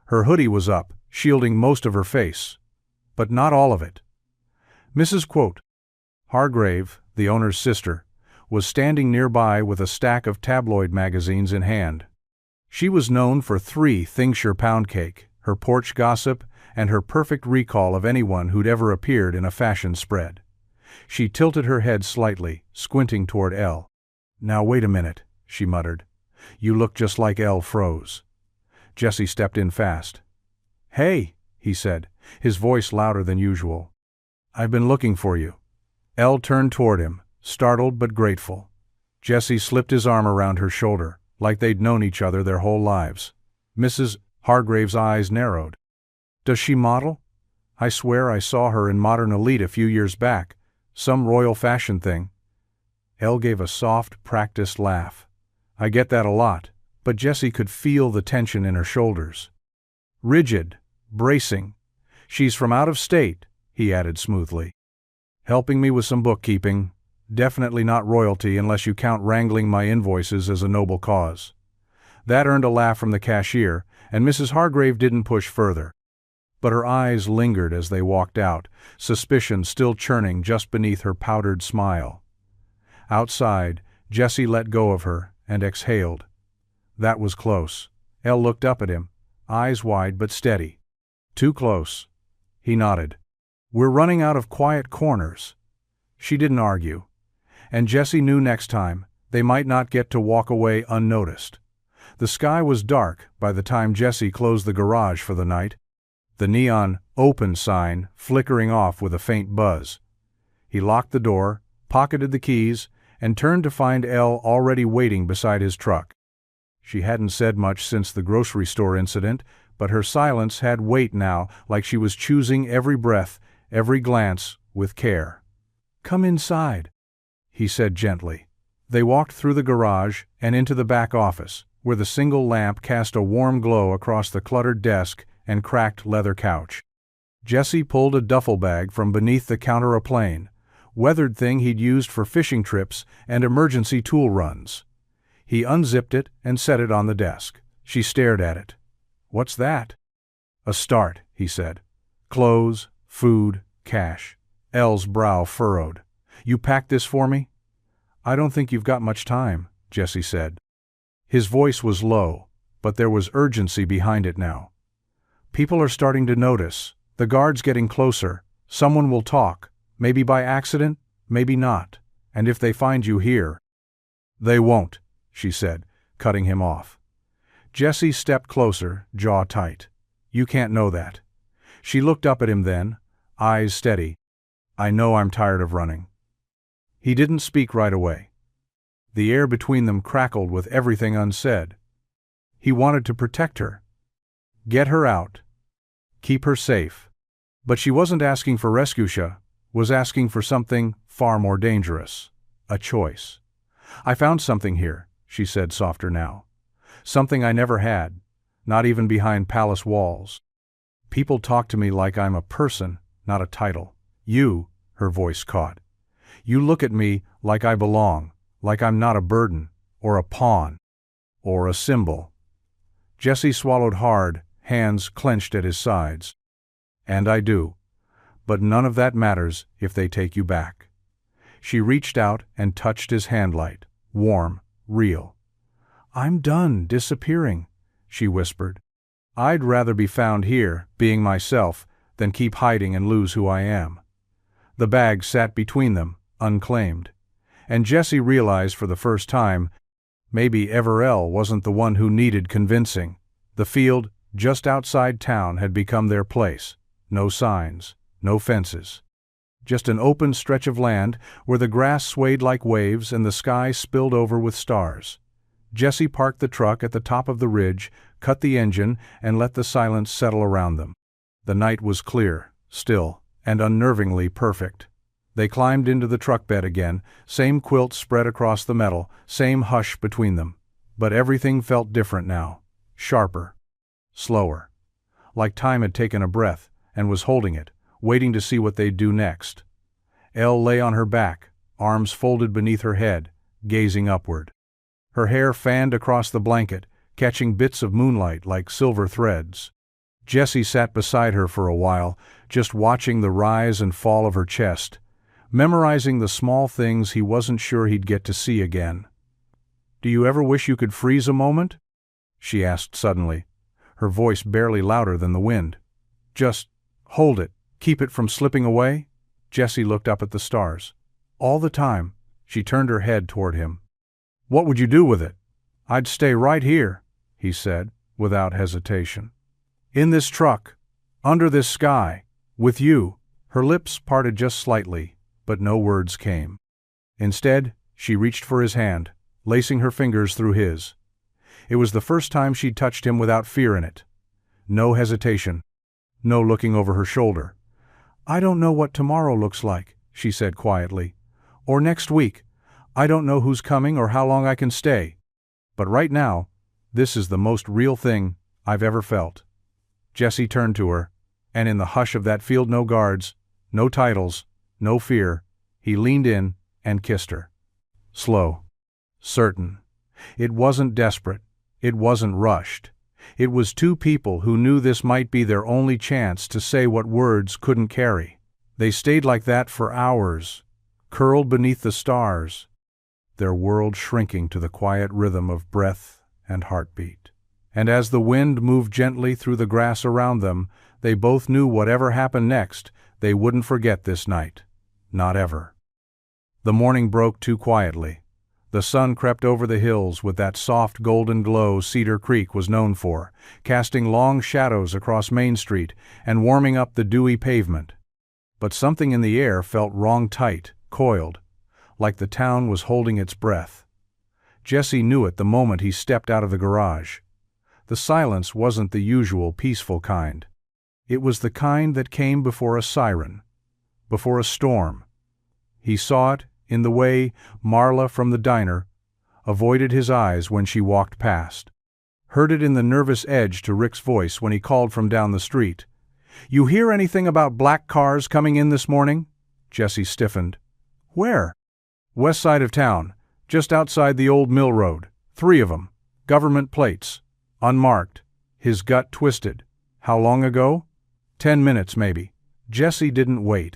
Her hoodie was up, shielding most of her face. But not all of it. Mrs. Hargrave, the owner's sister, was standing nearby with a stack of tabloid magazines in hand. She was known for 3 Thingshire pound cake, her porch gossip, and her perfect recall of anyone who'd ever appeared in a fashion spread. She tilted her head slightly, squinting toward Elle. "Now wait a minute," she muttered. "You look just like Elle froze." Jesse stepped in fast. "Hey," he said, his voice louder than usual. "I've been looking for you." Elle turned toward him, startled but grateful. Jesse slipped his arm around her shoulder, like they'd known each other their whole lives. Mrs. Hargrave's eyes narrowed. "Does she model? I swear I saw her in Modern Elite a few years back, some royal fashion thing." Elle gave a soft, practiced laugh. "I get that a lot," but Jesse could feel the tension in her shoulders. Rigid, bracing. "She's from out of state," he added smoothly. "Helping me with some bookkeeping. Definitely not royalty unless you count wrangling my invoices as a noble cause." That earned a laugh from the cashier, and Mrs. Hargrave didn't push further. But her eyes lingered as they walked out, suspicion still churning just beneath her powdered smile. Outside, Jesse let go of her and exhaled. That was close. Elle looked up at him, eyes wide but steady. "Too close." He nodded. "We're running out of quiet corners." She didn't argue. And Jesse knew next time, they might not get to walk away unnoticed. The sky was dark by the time Jesse closed the garage for the night, the neon "open" sign flickering off with a faint buzz. He locked the door, pocketed the keys, and turned to find Elle already waiting beside his truck. She hadn't said much since the grocery store incident, but her silence had weight now, like she was choosing every breath, every glance, with care. "Come inside." he said gently. They walked through the garage and into the back office, where the single lamp cast a warm glow across the cluttered desk and cracked leather couch. Jesse pulled a duffel bag from beneath the counter, a plain, weathered thing he'd used for fishing trips and emergency tool runs. He unzipped it and set it on the desk. She stared at it. "What's that?" "A start," he said. "Clothes, food, cash." Elle's brow furrowed. "You packed this for me?" "I don't think you've got much time," Jesse said. His voice was low, but there was urgency behind it now. "People are starting to notice. The guard's getting closer. Someone will talk, maybe by accident, maybe not. And if they find you here—" "They won't," she said, cutting him off. Jesse stepped closer, jaw tight. "You can't know that." She looked up at him then, eyes steady. "I know I'm tired of running." He didn't speak right away. The air between them crackled with everything unsaid. He wanted to protect her. Get her out. Keep her safe. But she wasn't asking for rescue, she was asking for something far more dangerous. A choice. "I found something here," she said softer now. "Something I never had, not even behind palace walls. People talk to me like I'm a person, not a title. You," her voice caught. "You look at me like I belong, like I'm not a burden, or a pawn, or a symbol." Jesse swallowed hard, hands clenched at his sides. "And I do. But none of that matters if they take you back." She reached out and touched his hand light, warm, real. "I'm done disappearing," she whispered. "I'd rather be found here, being myself, than keep hiding and lose who I am." The bag sat between them, unclaimed. And Jesse realized for the first time, maybe Everell wasn't the one who needed convincing. The field, just outside town, had become their place. No signs, no fences. Just an open stretch of land where the grass swayed like waves and the sky spilled over with stars. Jesse parked the truck at the top of the ridge, cut the engine, and let the silence settle around them. The night was clear, still, and unnervingly perfect. They climbed into the truck bed again, same quilt spread across the metal, same hush between them. But everything felt different now. Sharper. Slower. Like time had taken a breath, and was holding it, waiting to see what they'd do next. Elle lay on her back, arms folded beneath her head, gazing upward. Her hair fanned across the blanket, catching bits of moonlight like silver threads. Jesse sat beside her for a while, just watching the rise and fall of her chest, memorizing the small things he wasn't sure he'd get to see again. "Do you ever wish you could freeze a moment?" she asked suddenly, her voice barely louder than the wind. "Just hold it, keep it from slipping away?" Jesse looked up at the stars. "All the time." She turned her head toward him. "What would you do with it?" "I'd stay right here," he said, without hesitation. "In this truck, under this sky, with you." Her lips parted just slightly, but no words came. Instead, she reached for his hand, lacing her fingers through his. It was the first time she'd touched him without fear in it. No hesitation. No looking over her shoulder. "I don't know what tomorrow looks like," she said quietly. "Or next week. I don't know who's coming or how long I can stay. But right now, this is the most real thing I've ever felt." Jesse turned to her, and in the hush of that field, no guards, no titles, no fear, he leaned in and kissed her. Slow. Certain. It wasn't desperate. It wasn't rushed. It was two people who knew this might be their only chance to say what words couldn't carry. They stayed like that for hours, curled beneath the stars, their world shrinking to the quiet rhythm of breath and heartbeat. And as the wind moved gently through the grass around them, they both knew whatever happened next, they wouldn't forget this night. Not ever. The morning broke too quietly. The sun crept over the hills with that soft golden glow Cedar Creek was known for, casting long shadows across Main Street and warming up the dewy pavement. But something in the air felt wrong, tight, coiled, like the town was holding its breath. Jesse knew it the moment he stepped out of the garage. The silence wasn't the usual peaceful kind. It was the kind that came before a siren, before a storm. He saw it in the way Marla from the diner avoided his eyes when she walked past. Heard it in the nervous edge to Rick's voice when he called from down the street. "You hear anything about black cars coming in this morning?" Jesse stiffened. "Where?" "West side of town, just outside the old mill road. 3 of them. Government plates. Unmarked." His gut twisted. How long ago? 10 minutes, maybe. Jesse didn't wait.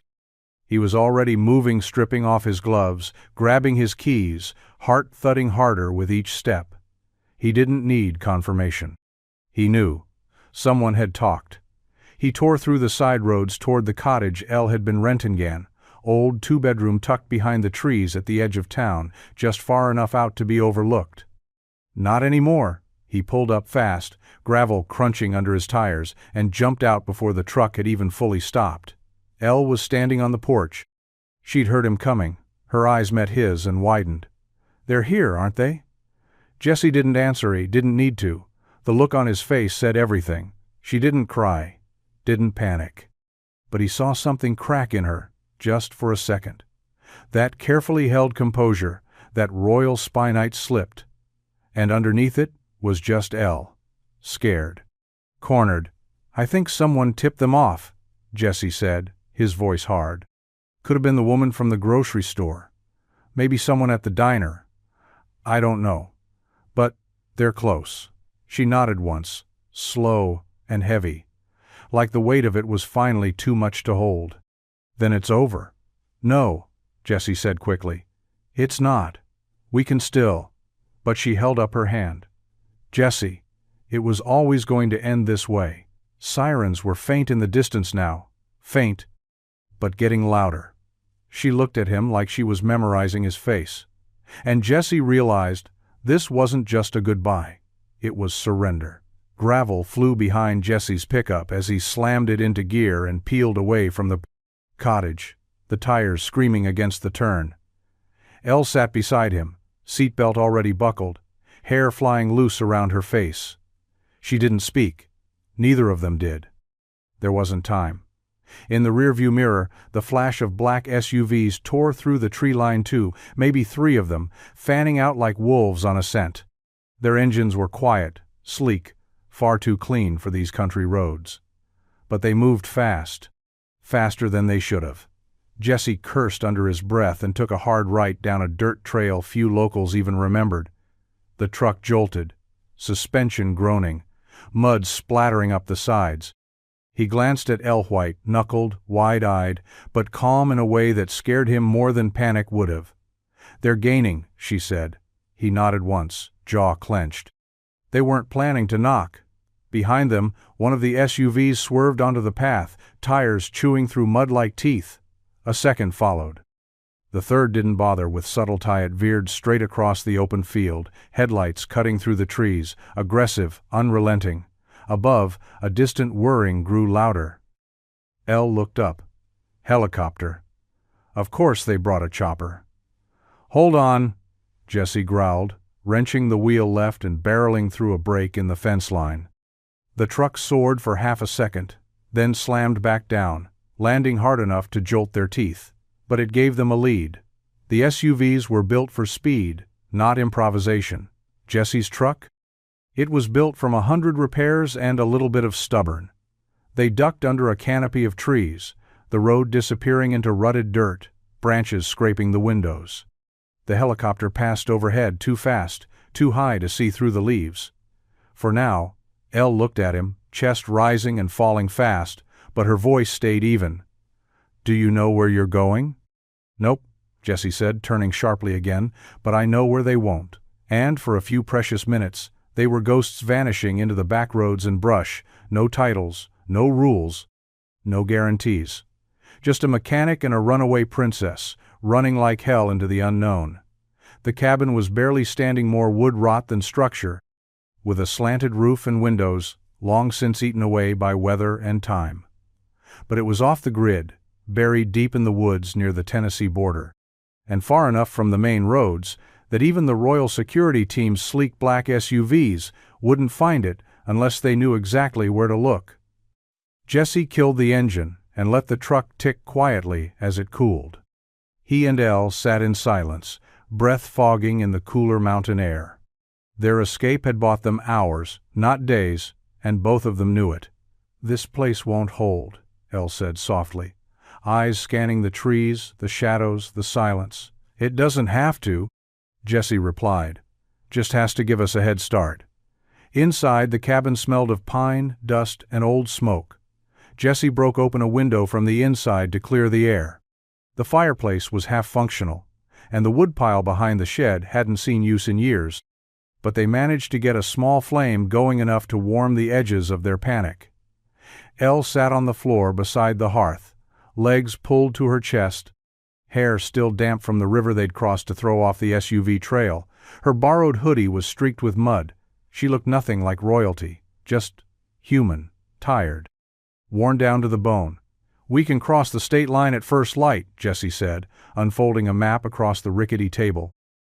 He was already moving, stripping off his gloves, grabbing his keys, heart thudding harder with each step. He didn't need confirmation. He knew. Someone had talked. He tore through the side roads toward the cottage Elle had been renting again, old 2-bedroom tucked behind the trees at the edge of town, just far enough out to be overlooked. Not anymore. He pulled up fast, gravel crunching under his tires, and jumped out before the truck had even fully stopped. Elle was standing on the porch. She'd heard him coming. Her eyes met his and widened. "They're here, aren't they?" Jesse didn't answer. He didn't need to. The look on his face said everything. She didn't cry, didn't panic. But he saw something crack in her, just for a second. That carefully held composure, that royal spinite slipped. And underneath it was just Elle. Scared. Cornered. "I think someone tipped them off," Jesse said, his voice hard. "Could have been the woman from the grocery store. Maybe someone at the diner. I don't know. But they're close." She nodded once, slow and heavy, like the weight of it was finally too much to hold. "Then it's over." "No," Jesse said quickly. "It's not. We can still." But she held up her hand. "Jesse, it was always going to end this way." Sirens were faint in the distance now. Faint, but getting louder. She looked at him like she was memorizing his face. And Jesse realized this wasn't just a goodbye. It was surrender. Gravel flew behind Jesse's pickup as he slammed it into gear and peeled away from the cottage, the tires screaming against the turn. Elle sat beside him, seatbelt already buckled, hair flying loose around her face. She didn't speak. Neither of them did. There wasn't time. In the rearview mirror, the flash of black SUVs tore through the tree line too, maybe 3 of them, fanning out like wolves on a scent. Their engines were quiet, sleek, far too clean for these country roads. But they moved fast. Faster than they should have. Jesse cursed under his breath and took a hard right down a dirt trail few locals even remembered. The truck jolted, suspension groaning, mud splattering up the sides. He glanced at Elle White, knuckled, wide-eyed, but calm in a way that scared him more than panic would have. "They're gaining," she said. He nodded once, jaw clenched. They weren't planning to knock. Behind them, one of the SUVs swerved onto the path, tires chewing through mud like teeth. A second followed. The third didn't bother with subtlety. It veered straight across the open field, headlights cutting through the trees, aggressive, unrelenting. Above, a distant whirring grew louder. Elle looked up. Helicopter. Of course they brought a chopper. "Hold on," Jesse growled, wrenching the wheel left and barreling through a break in the fence line. The truck soared for half a second, then slammed back down, landing hard enough to jolt their teeth. But it gave them a lead. The SUVs were built for speed, not improvisation. Jesse's truck? It was built from 100 repairs and a little bit of stubborn. They ducked under a canopy of trees, the road disappearing into rutted dirt, branches scraping the windows. The helicopter passed overhead too fast, too high to see through the leaves. For now, Elle looked at him, chest rising and falling fast, but her voice stayed even. "Do you know where you're going?" "Nope," Jesse said, turning sharply again, "but I know where they won't." And for a few precious minutes, they were ghosts vanishing into the back roads and brush, no titles, no rules, no guarantees. Just a mechanic and a runaway princess, running like hell into the unknown. The cabin was barely standing more wood rot than structure, with a slanted roof and windows, long since eaten away by weather and time. But it was off the grid, buried deep in the woods near the Tennessee border, and far enough from the main roads that even the Royal Security Team's sleek black SUVs wouldn't find it unless they knew exactly where to look. Jesse killed the engine and let the truck tick quietly as it cooled. He and Elle sat in silence, breath fogging in the cooler mountain air. Their escape had bought them hours, not days, and both of them knew it. "This place won't hold," Elle said softly, eyes scanning the trees, the shadows, the silence. "It doesn't have to," Jesse replied. "Just has to give us a head start." Inside, the cabin smelled of pine, dust, and old smoke. Jesse broke open a window from the inside to clear the air. The fireplace was half functional, and the woodpile behind the shed hadn't seen use in years, but they managed to get a small flame going enough to warm the edges of their panic. Elle sat on the floor beside the hearth, legs pulled to her chest, hair still damp from the river they'd crossed to throw off the SUV trail. Her borrowed hoodie was streaked with mud. She looked nothing like royalty, just human, tired, worn down to the bone. "We can cross the state line at first light," Jesse said, unfolding a map across the rickety table.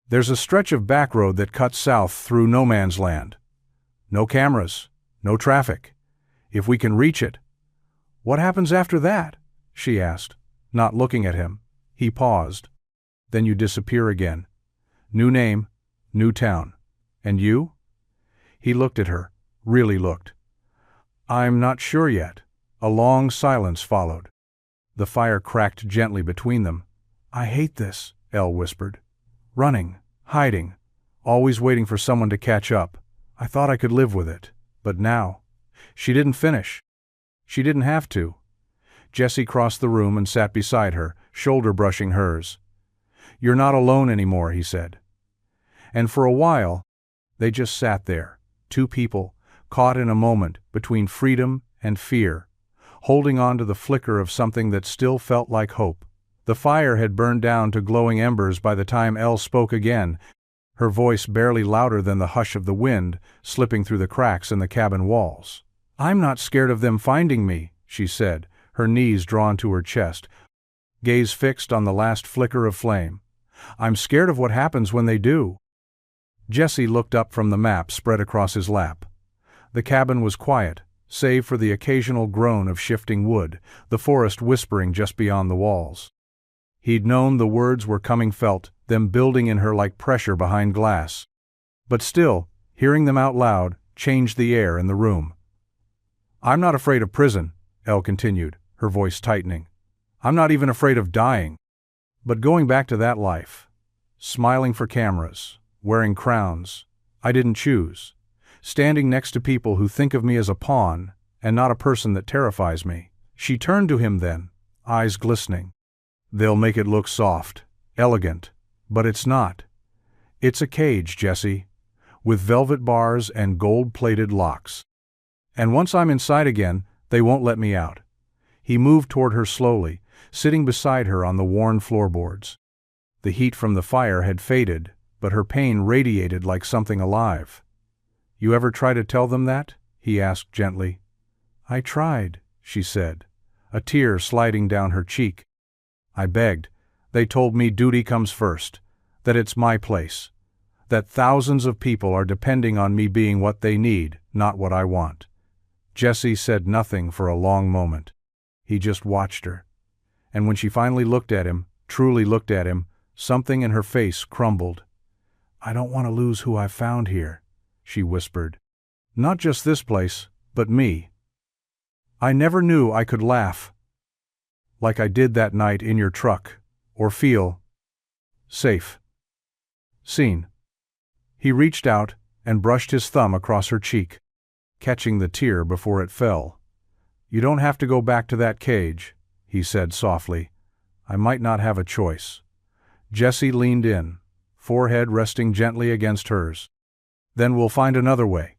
"There's a stretch of back road that cuts south through no man's land. No cameras, no traffic. If we can reach it—" "What happens after that?" she asked, not looking at him. He paused. "Then you disappear again. New name, new town. And you?" He looked at her, really looked. "I'm not sure yet." A long silence followed. The fire cracked gently between them. "I hate this," Elle whispered. "Running, hiding, always waiting for someone to catch up. I thought I could live with it. But now—" She didn't finish. She didn't have to. Jesse crossed the room and sat beside her, shoulder brushing hers. "You're not alone anymore," he said. And for a while, they just sat there, two people, caught in a moment between freedom and fear, holding on to the flicker of something that still felt like hope. The fire had burned down to glowing embers by the time Elle spoke again, her voice barely louder than the hush of the wind slipping through the cracks in the cabin walls. "I'm not scared of them finding me," she said, her knees drawn to her chest, gaze fixed on the last flicker of flame. "I'm scared of what happens when they do." Jesse looked up from the map spread across his lap. The cabin was quiet, save for the occasional groan of shifting wood, the forest whispering just beyond the walls. He'd known the words were coming, felt them building in her like pressure behind glass. But still, hearing them out loud changed the air in the room. "I'm not afraid of prison," Elle continued, her voice tightening. "I'm not even afraid of dying. But going back to that life, smiling for cameras, wearing crowns I didn't choose, standing next to people who think of me as a pawn and not a person that terrifies me." She turned to him then, eyes glistening. "They'll make it look soft, elegant, but it's not. It's a cage, Jesse, with velvet bars and gold-plated locks. And once I'm inside again, they won't let me out." He moved toward her slowly, sitting beside her on the worn floorboards. The heat from the fire had faded, but her pain radiated like something alive. "You ever try to tell them that?" he asked gently. "I tried," she said, a tear sliding down her cheek. "I begged. They told me duty comes first, that it's my place, that thousands of people are depending on me being what they need, not what I want." Jesse said nothing for a long moment. He just watched her. And when she finally looked at him, truly looked at him, something in her face crumbled. "I don't want to lose who I've found here," she whispered. "Not just this place, but me. I never knew I could laugh like I did that night in your truck, or feel safe, seen." He reached out and brushed his thumb across her cheek, catching the tear before it fell. "You don't have to go back to that cage," he said softly. "I might not have a choice." Jesse leaned in, forehead resting gently against hers. "Then we'll find another way."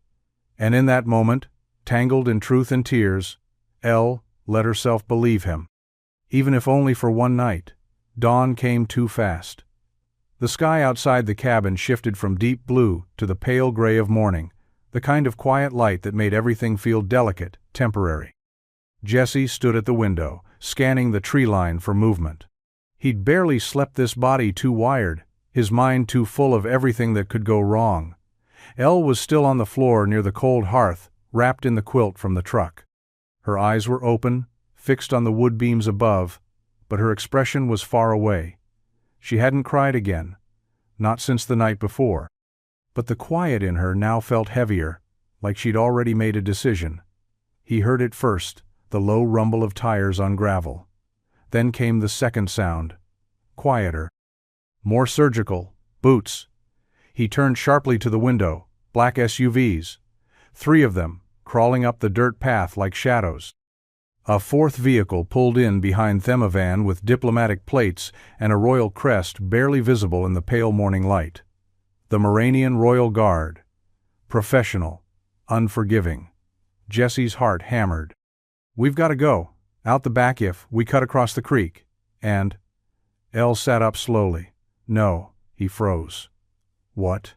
And in that moment, tangled in truth and tears, Elle let herself believe him. Even if only for one night. Dawn came too fast. The sky outside the cabin shifted from deep blue to the pale gray of morning, the kind of quiet light that made everything feel delicate, temporary. Jesse stood at the window, scanning the tree line for movement. He'd barely slept, this body too wired, his mind too full of everything that could go wrong. Elle was still on the floor near the cold hearth, wrapped in the quilt from the truck. Her eyes were open, fixed on the wood beams above, but her expression was far away. She hadn't cried again, not since the night before. But the quiet in her now felt heavier, like she'd already made a decision. He heard it first, the low rumble of tires on gravel. Then came the second sound, quieter, more surgical, boots. He turned sharply to the window, black SUVs. 3 of them, crawling up the dirt path like shadows. A 4th vehicle pulled in behind them, a van with diplomatic plates and a royal crest barely visible in the pale morning light. The Moranian Royal Guard. Professional, unforgiving. Jesse's heart hammered. "We've got to go. Out the back if we cut across the creek." And Elle sat up slowly. "No," he froze. "What?"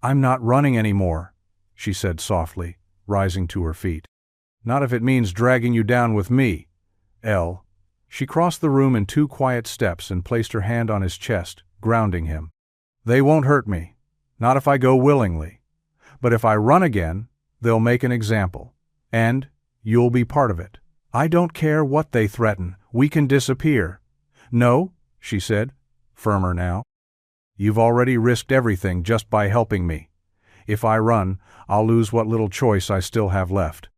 "I'm not running anymore," she said softly, rising to her feet. "Not if it means dragging you down with me, Elle." She crossed the room in 2 quiet steps and placed her hand on his chest, grounding him. "They won't hurt me. Not if I go willingly. But if I run again, they'll make an example. And you'll be part of it. I don't care what they threaten. We can disappear." "No," she said, firmer now. "You've already risked everything just by helping me. If I run, I'll lose what little choice I still have left."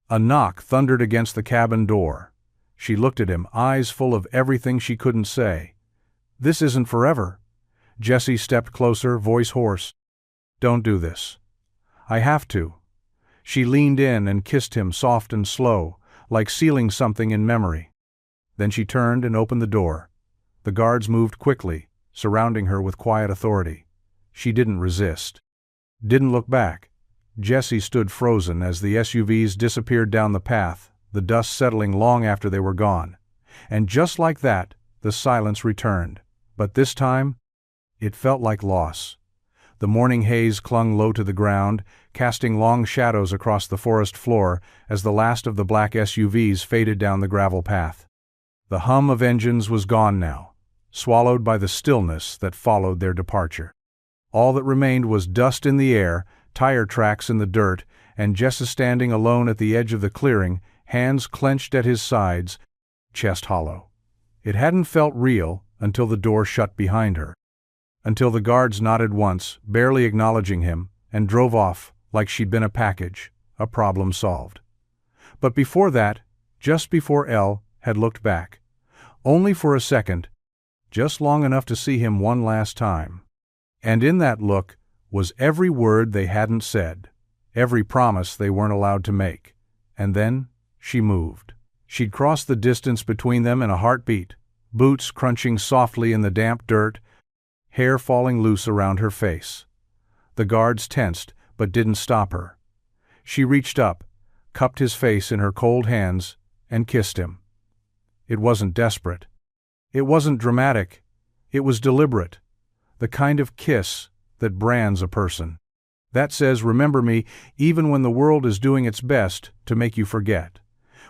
A knock thundered against the cabin door. She looked at him, eyes full of everything she couldn't say. "This isn't forever." Jesse stepped closer, voice hoarse. "Don't do this. I have to." She leaned in and kissed him soft and slow, like sealing something in memory. Then she turned and opened the door. The guards moved quickly, surrounding her with quiet authority. She didn't resist. Didn't look back. Jesse stood frozen as the SUVs disappeared down the path, the dust settling long after they were gone. And just like that, the silence returned. But this time, it felt like loss. The morning haze clung low to the ground, casting long shadows across the forest floor as the last of the black SUVs faded down the gravel path. The hum of engines was gone now, swallowed by the stillness that followed their departure. All that remained was dust in the air, tire tracks in the dirt, and Jesse standing alone at the edge of the clearing, hands clenched at his sides, chest hollow. It hadn't felt real until the door shut behind her. Until the guards nodded once, barely acknowledging him, and drove off like she'd been a package, a problem solved. But before that, just before Elle had looked back, only for a second, just long enough to see him one last time. And in that look was every word they hadn't said, every promise they weren't allowed to make. And then she moved. She'd crossed the distance between them in a heartbeat, boots crunching softly in the damp dirt, hair falling loose around her face. The guards tensed, but didn't stop her. She reached up, cupped his face in her cold hands, and kissed him. It wasn't desperate. It wasn't dramatic. It was deliberate. The kind of kiss that brands a person. That says, remember me, even when the world is doing its best to make you forget.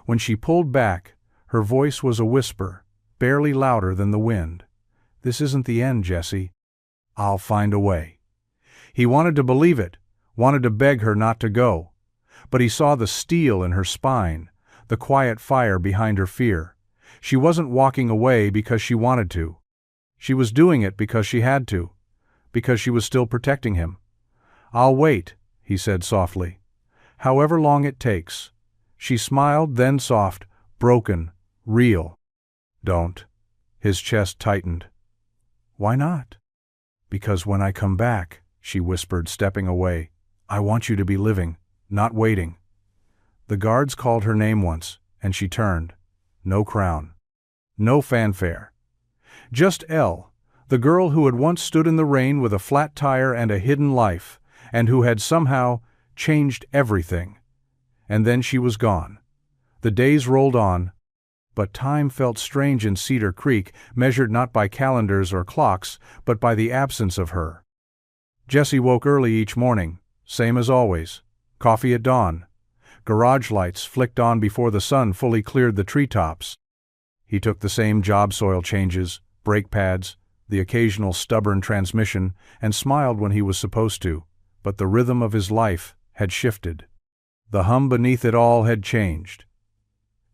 When she pulled back, her voice was a whisper, barely louder than the wind. This isn't the end, Jesse. I'll find a way. He wanted to believe it, wanted to beg her not to go. But he saw the steel in her spine, the quiet fire behind her fear. She wasn't walking away because she wanted to. She was doing it because she had to, because she was still protecting him. I'll wait, he said softly. However long it takes. She smiled, then soft, broken, real. Don't. His chest tightened. Why not? Because when I come back, she whispered, stepping away, I want you to be living, not waiting. The guards called her name once, and she turned. No crown. No fanfare. Just Elle, the girl who had once stood in the rain with a flat tire and a hidden life, and who had somehow changed everything. And then she was gone. The days rolled on, but time felt strange in Cedar Creek, measured not by calendars or clocks, but by the absence of her. Jesse woke early each morning, same as always. Coffee at dawn. Garage lights flicked on before the sun fully cleared the treetops. He took the same job soil changes, brake pads, the occasional stubborn transmission, and smiled when he was supposed to, but the rhythm of his life had shifted. The hum beneath it all had changed.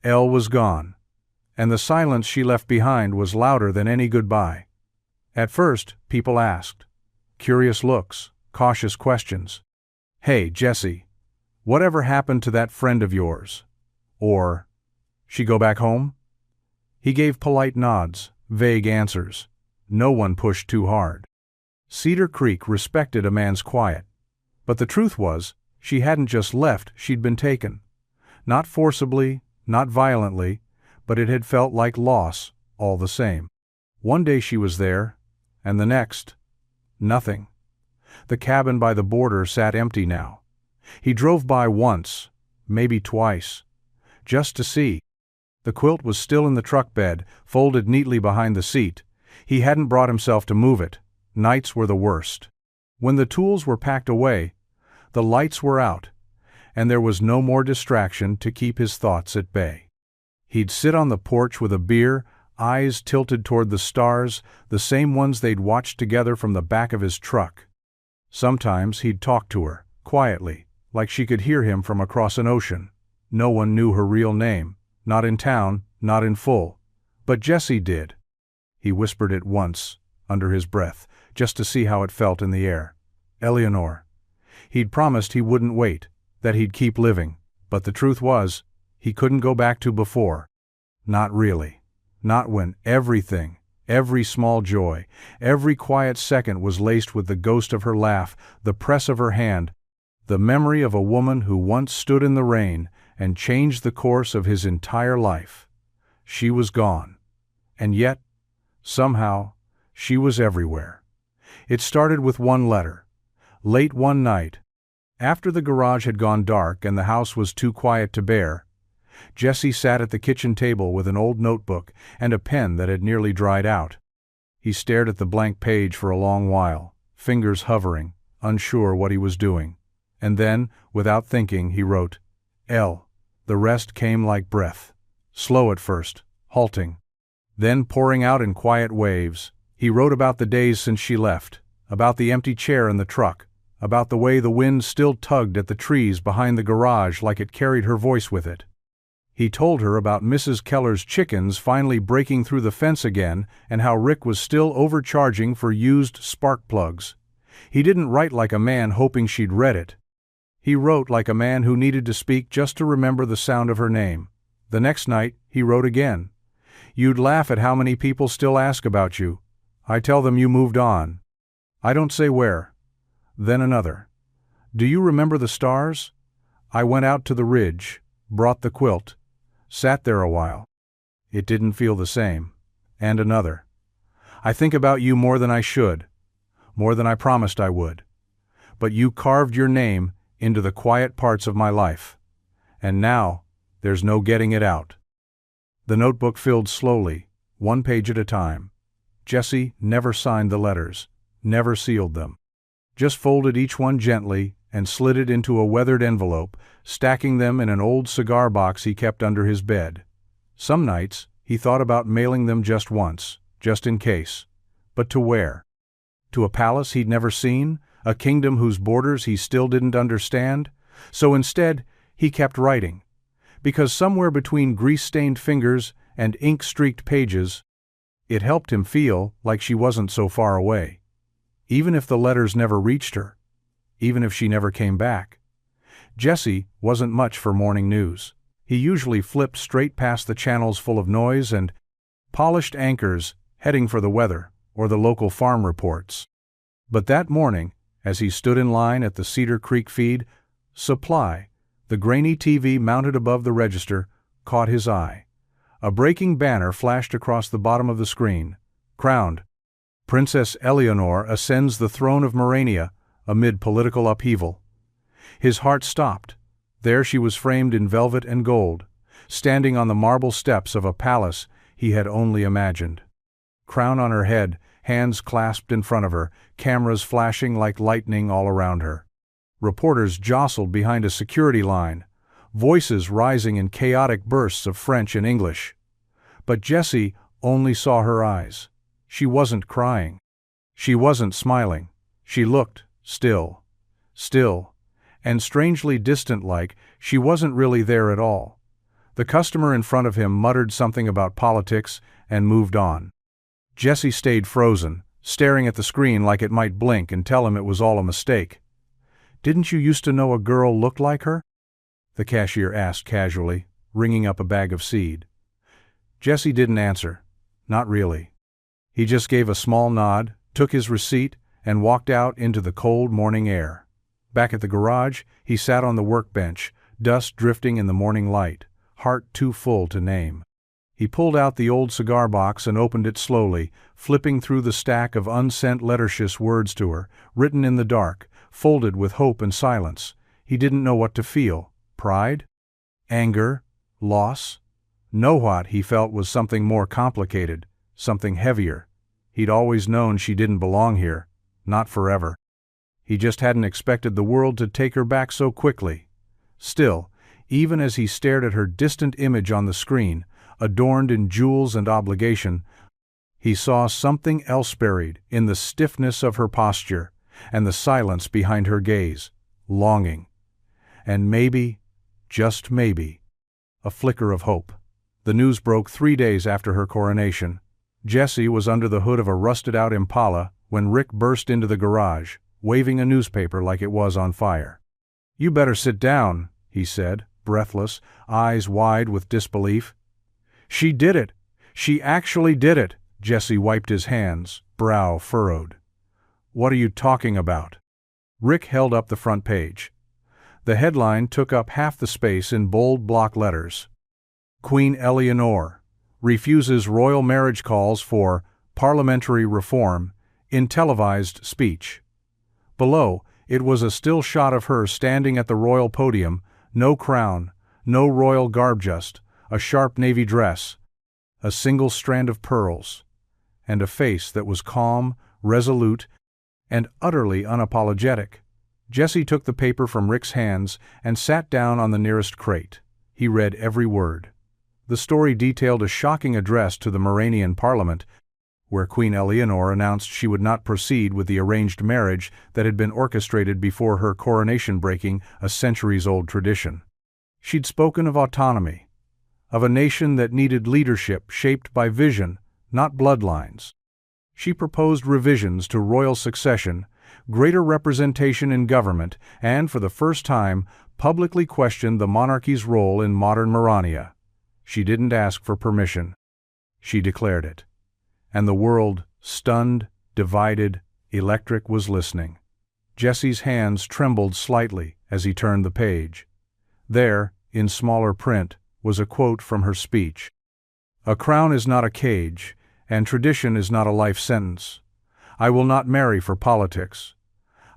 Elle was gone. and the silence she left behind was louder than any goodbye. At first, people asked. Curious looks, cautious questions. "Hey, Jesse, whatever happened to that friend of yours?" Or, "She go back home?" He gave polite nods, vague answers. No one pushed too hard. Cedar Creek respected a man's quiet. But the truth was, she hadn't just left, she'd been taken. Not forcibly, not violently, but it had felt like loss, all the same. One day she was there, and the next, nothing. The cabin by the border sat empty now. He drove by once, maybe twice, just to see. The quilt was still in the truck bed, folded neatly behind the seat. He hadn't brought himself to move it. Nights were the worst. When the tools were packed away, the lights were out, and there was no more distraction to keep his thoughts at bay. He'd sit on the porch with a beer, eyes tilted toward the stars, the same ones they'd watched together from the back of his truck. Sometimes he'd talk to her, quietly, like she could hear him from across an ocean. No one knew her real name, not in town, not in full. But Jesse did. He whispered it once, under his breath, just to see how it felt in the air. Eleanor. He'd promised he wouldn't wait, that he'd keep living, but the truth was, he couldn't go back to before. Not really. Not when everything, every small joy, every quiet second was laced with the ghost of her laugh, the press of her hand, the memory of a woman who once stood in the rain and changed the course of his entire life. She was gone. And yet, somehow, she was everywhere. It started with one letter. Late one night, after the garage had gone dark and the house was too quiet to bear, Jesse sat at the kitchen table with an old notebook and a pen that had nearly dried out. He stared at the blank page for a long while, fingers hovering, unsure what he was doing. And then, without thinking, he wrote, L. The rest came like breath. Slow at first, halting. Then pouring out in quiet waves. He wrote about the days since she left, about the empty chair in the truck, about the way the wind still tugged at the trees behind the garage like it carried her voice with it. He told her about Mrs. Keller's chickens finally breaking through the fence again and how Rick was still overcharging for used spark plugs. He didn't write like a man hoping she'd read it. He wrote like a man who needed to speak just to remember the sound of her name. The next night, he wrote again. You'd laugh at how many people still ask about you. I tell them you moved on. I don't say where. Then another. Do you remember the stars? I went out to the ridge, brought the quilt, sat there a while. It didn't feel the same. And another. I think about you more than I should, more than I promised I would. But you carved your name into the quiet parts of my life. And now, there's no getting it out. The notebook filled slowly, one page at a time. Jesse never signed the letters, never sealed them. Just folded each one gently and slid it into a weathered envelope, stacking them in an old cigar box he kept under his bed. Some nights, he thought about mailing them just once, just in case. But to where? To a palace he'd never seen? A kingdom whose borders he still didn't understand? So instead, he kept writing. Because somewhere between grease-stained fingers and ink-streaked pages, it helped him feel like she wasn't so far away. Even if the letters never reached her, even if she never came back. Jesse wasn't much for morning news. He usually flipped straight past the channels full of noise and polished anchors heading for the weather or the local farm reports. But that morning, as he stood in line at the Cedar Creek feed, Supply, the grainy TV mounted above the register, caught his eye. A breaking banner flashed across the bottom of the screen. Crowned, Princess Eleanor ascends the throne of Morania amid political upheaval. His heart stopped. There she was framed in velvet and gold, standing on the marble steps of a palace he had only imagined. Crown on her head, hands clasped in front of her, cameras flashing like lightning all around her. Reporters jostled behind a security line, voices rising in chaotic bursts of French and English. But Jesse only saw her eyes. She wasn't crying. She wasn't smiling. She looked still, and strangely distant, like she wasn't really there at all. The customer in front of him muttered something about politics and moved on. Jesse stayed frozen, staring at the screen like it might blink and tell him it was all a mistake. "Didn't you used to know a girl looked like her?" the cashier asked casually, ringing up a bag of seed. Jesse didn't answer. Not really. He just gave a small nod, took his receipt, and walked out into the cold morning air. Back at the garage, he sat on the workbench, dust drifting in the morning light, heart too full to name. He pulled out the old cigar box and opened it slowly, flipping through the stack of unsent letterless words to her, written in the dark, folded with hope and silence. He didn't know what to feel. Pride? Anger? Loss? No, what he felt was something more complicated, something heavier. He'd always known she didn't belong here, not forever. He just hadn't expected the world to take her back so quickly. Still, even as he stared at her distant image on the screen, adorned in jewels and obligation, he saw something else buried in the stiffness of her posture and the silence behind her gaze, longing. And maybe, just maybe, a flicker of hope. The news broke 3 days after her coronation. Jesse was under the hood of a rusted-out Impala when Rick burst into the garage, waving a newspaper like it was on fire. "You better sit down," he said, breathless, eyes wide with disbelief. "She did it! She actually did it!" Jesse wiped his hands, brow furrowed. "What are you talking about?" Rick held up the front page. The headline took up half the space in bold block letters. "Queen Eleanor refuses royal marriage calls for parliamentary reform in televised speech." Below, it was a still shot of her standing at the royal podium, no crown, no royal garb, just a sharp navy dress, a single strand of pearls, and a face that was calm, resolute, and utterly unapologetic. Jesse took the paper from Rick's hands and sat down on the nearest crate. He read every word. The story detailed a shocking address to the Moranian Parliament, where Queen Eleanor announced she would not proceed with the arranged marriage that had been orchestrated before her coronation, breaking a centuries-old tradition. She'd spoken of autonomy, of a nation that needed leadership shaped by vision, not bloodlines. She proposed revisions to royal succession, greater representation in government, and, for the first time, publicly questioned the monarchy's role in modern Morania. She didn't ask for permission. She declared it. And the world, stunned, divided, electric, was listening. Jesse's hands trembled slightly as he turned the page. There, in smaller print, was a quote from her speech. "A crown is not a cage, and tradition is not a life sentence. I will not marry for politics.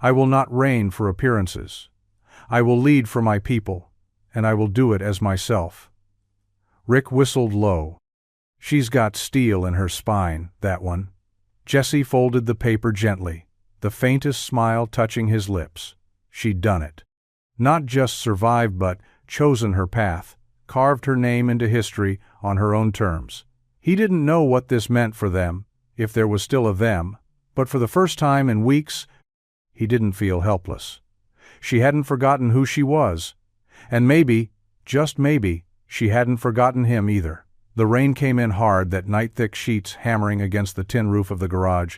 I will not reign for appearances. I will lead for my people, and I will do it as myself." Rick whistled low. She's got steel in her spine, that one. Jesse folded the paper gently, the faintest smile touching his lips. She'd done it. Not just survived, but chosen her path, carved her name into history on her own terms. He didn't know what this meant for them, if there was still a them, but for the first time in weeks, he didn't feel helpless. She hadn't forgotten who she was, and maybe, just maybe, she hadn't forgotten him either. The rain came in hard that night, thick sheets hammering against the tin roof of the garage,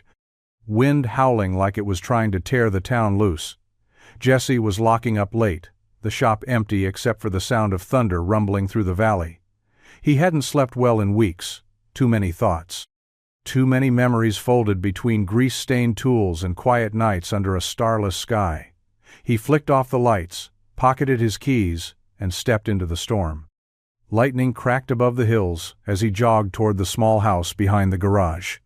wind howling like it was trying to tear the town loose. Jesse was locking up late, the shop empty except for the sound of thunder rumbling through the valley. He hadn't slept well in weeks. Too many thoughts. Too many memories folded between grease-stained tools and quiet nights under a starless sky. He flicked off the lights, pocketed his keys, and stepped into the storm. Lightning cracked above the hills as he jogged toward the small house behind the garage.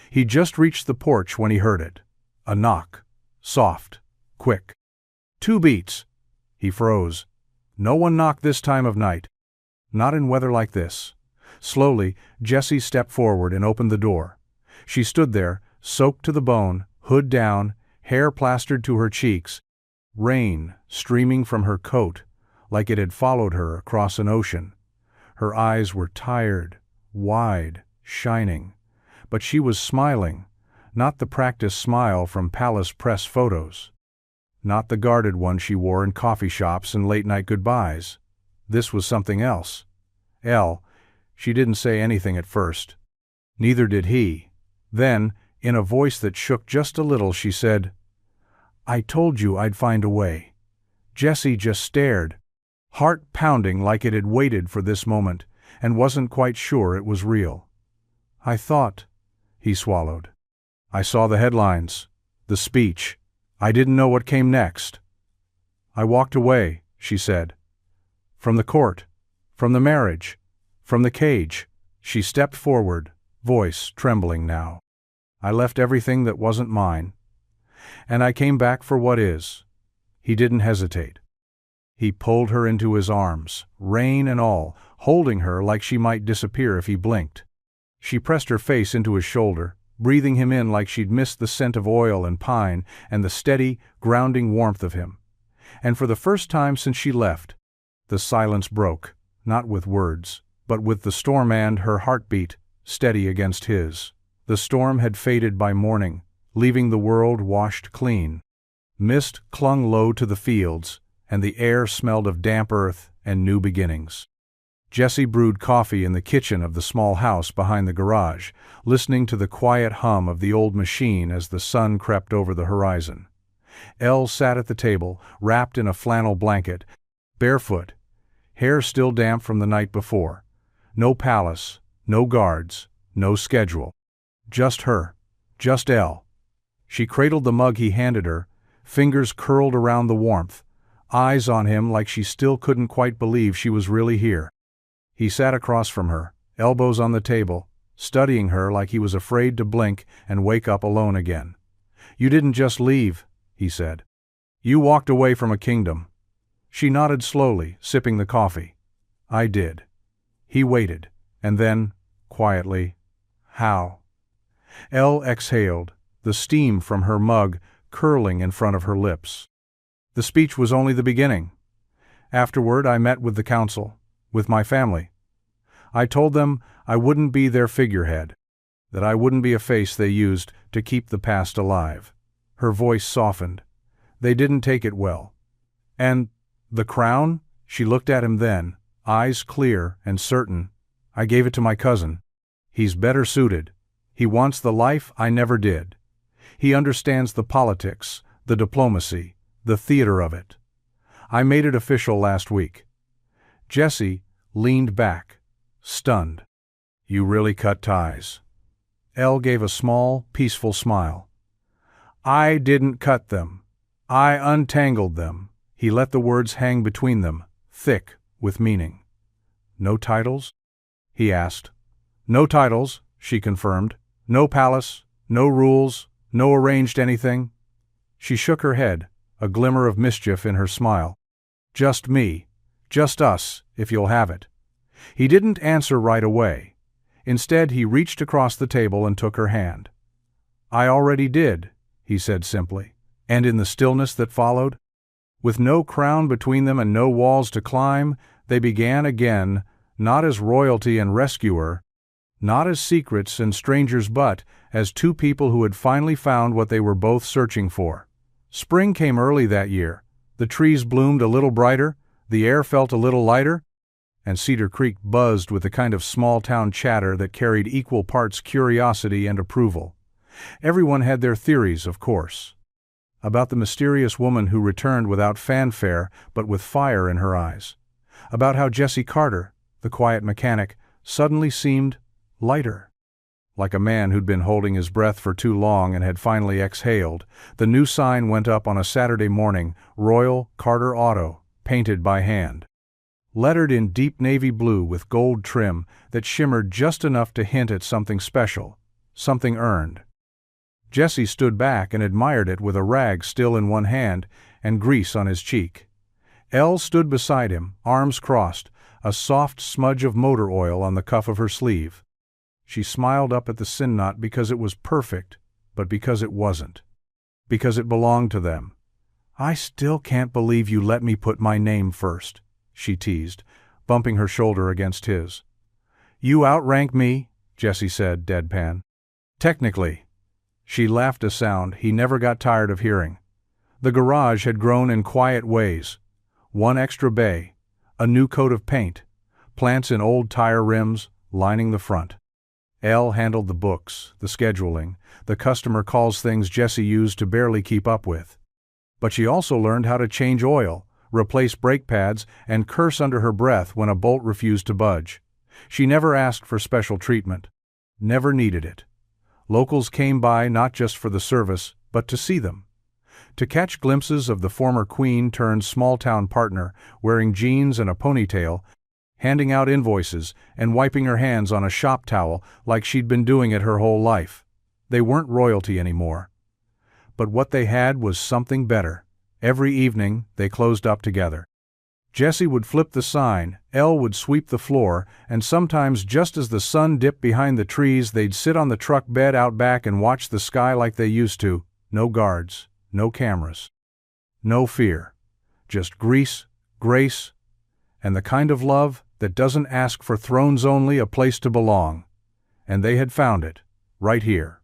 He'd just reached the porch when he heard it. A knock. Soft. Quick. 2 beats. He froze. No one knocked this time of night. Not in weather like this. Slowly, Jessie stepped forward and opened the door. She stood there, soaked to the bone, hood down, hair plastered to her cheeks, rain streaming from her coat like it had followed her across an ocean. Her eyes were tired, wide, shining, but she was smiling, not the practiced smile from palace press photos. Not the guarded one she wore in coffee shops and late-night goodbyes. This was something else. Elle. She didn't say anything at first. Neither did he. Then, in a voice that shook just a little, she said, "I told you I'd find a way." Jesse just stared, heart pounding like it had waited for this moment, and wasn't quite sure it was real. "I thought," he swallowed. "I saw the headlines, the speech. I didn't know what came next." "I walked away," she said. "From the court, from the marriage, from the cage." She stepped forward, voice trembling now. "I left everything that wasn't mine. And I came back for what is." He didn't hesitate. He pulled her into his arms, rein and all, holding her like she might disappear if he blinked. She pressed her face into his shoulder, breathing him in like she'd missed the scent of oil and pine and the steady, grounding warmth of him. And for the first time since she left, the silence broke, not with words, but with the storm and her heartbeat, steady against his. The storm had faded by morning, leaving the world washed clean. Mist clung low to the fields, and the air smelled of damp earth and new beginnings. Jesse brewed coffee in the kitchen of the small house behind the garage, listening to the quiet hum of the old machine as the sun crept over the horizon. Elle sat at the table, wrapped in a flannel blanket, barefoot, hair still damp from the night before. No palace, no guards, no schedule. Just her, just Elle. She cradled the mug he handed her, fingers curled around the warmth, eyes on him like she still couldn't quite believe she was really here. He sat across from her, elbows on the table, studying her like he was afraid to blink and wake up alone again. "You didn't just leave," he said. "You walked away from a kingdom." She nodded slowly, sipping the coffee. "I did." He waited, and then, quietly, "How?" Elle exhaled, the steam from her mug curling in front of her lips. "The speech was only the beginning. Afterward, I met with the council, with my family. I told them I wouldn't be their figurehead, that I wouldn't be a face they used to keep the past alive." Her voice softened. "They didn't take it well. And the crown?" She looked at him then, eyes clear and certain. "I gave it to my cousin. He's better suited. He wants the life I never did. He understands the politics, the diplomacy, the theater of it. I made it official last week." Jesse leaned back, stunned. "You really cut ties." Elle gave a small, peaceful smile. "I didn't cut them. I untangled them." He let the words hang between them, thick with meaning. "No titles?" he asked. "No titles," she confirmed. "No palace, no rules, no arranged anything." She shook her head, a glimmer of mischief in her smile. "Just me, just us, if you'll have it." He didn't answer right away. Instead, he reached across the table and took her hand. "I already did," he said simply. And in the stillness that followed, with no crown between them and no walls to climb, they began again, not as royalty and rescuer, not as secrets and strangers, but as two people who had finally found what they were both searching for. Spring came early that year. The trees bloomed a little brighter, the air felt a little lighter, and Cedar Creek buzzed with the kind of small-town chatter that carried equal parts curiosity and approval. Everyone had their theories, of course, about the mysterious woman who returned without fanfare but with fire in her eyes, about how Jesse Carter, the quiet mechanic, suddenly seemed lighter. Like a man who'd been holding his breath for too long and had finally exhaled. The new sign went up on a Saturday morning, Royal Carter Auto, painted by hand. Lettered in deep navy blue with gold trim that shimmered just enough to hint at something special, something earned. Jesse stood back and admired it with a rag still in one hand and grease on his cheek. Elle stood beside him, arms crossed, a soft smudge of motor oil on the cuff of her sleeve. She smiled up at the sin knot because it was perfect, but because it wasn't. Because it belonged to them. "I still can't believe you let me put my name first," she teased, bumping her shoulder against his. "You outrank me," Jesse said, deadpan. "Technically." She laughed, a sound he never got tired of hearing. The garage had grown in quiet ways. One extra bay, a new coat of paint, plants in old tire rims, lining the front. Elle handled the books, the scheduling, the customer calls, things Jessie used to barely keep up with. But she also learned how to change oil, replace brake pads, and curse under her breath when a bolt refused to budge. She never asked for special treatment. Never needed it. Locals came by not just for the service, but to see them. To catch glimpses of the former queen turned small-town partner, wearing jeans and a ponytail, handing out invoices and wiping her hands on a shop towel like she'd been doing it her whole life. They weren't royalty anymore. But what they had was something better. Every evening, they closed up together. Jessie would flip the sign, Elle would sweep the floor, and sometimes just as the sun dipped behind the trees, they'd sit on the truck bed out back and watch the sky like they used to. No guards, no cameras, no fear. Just grease, grace, and the kind of love that doesn't ask for thrones, only a place to belong. And they had found it, right here.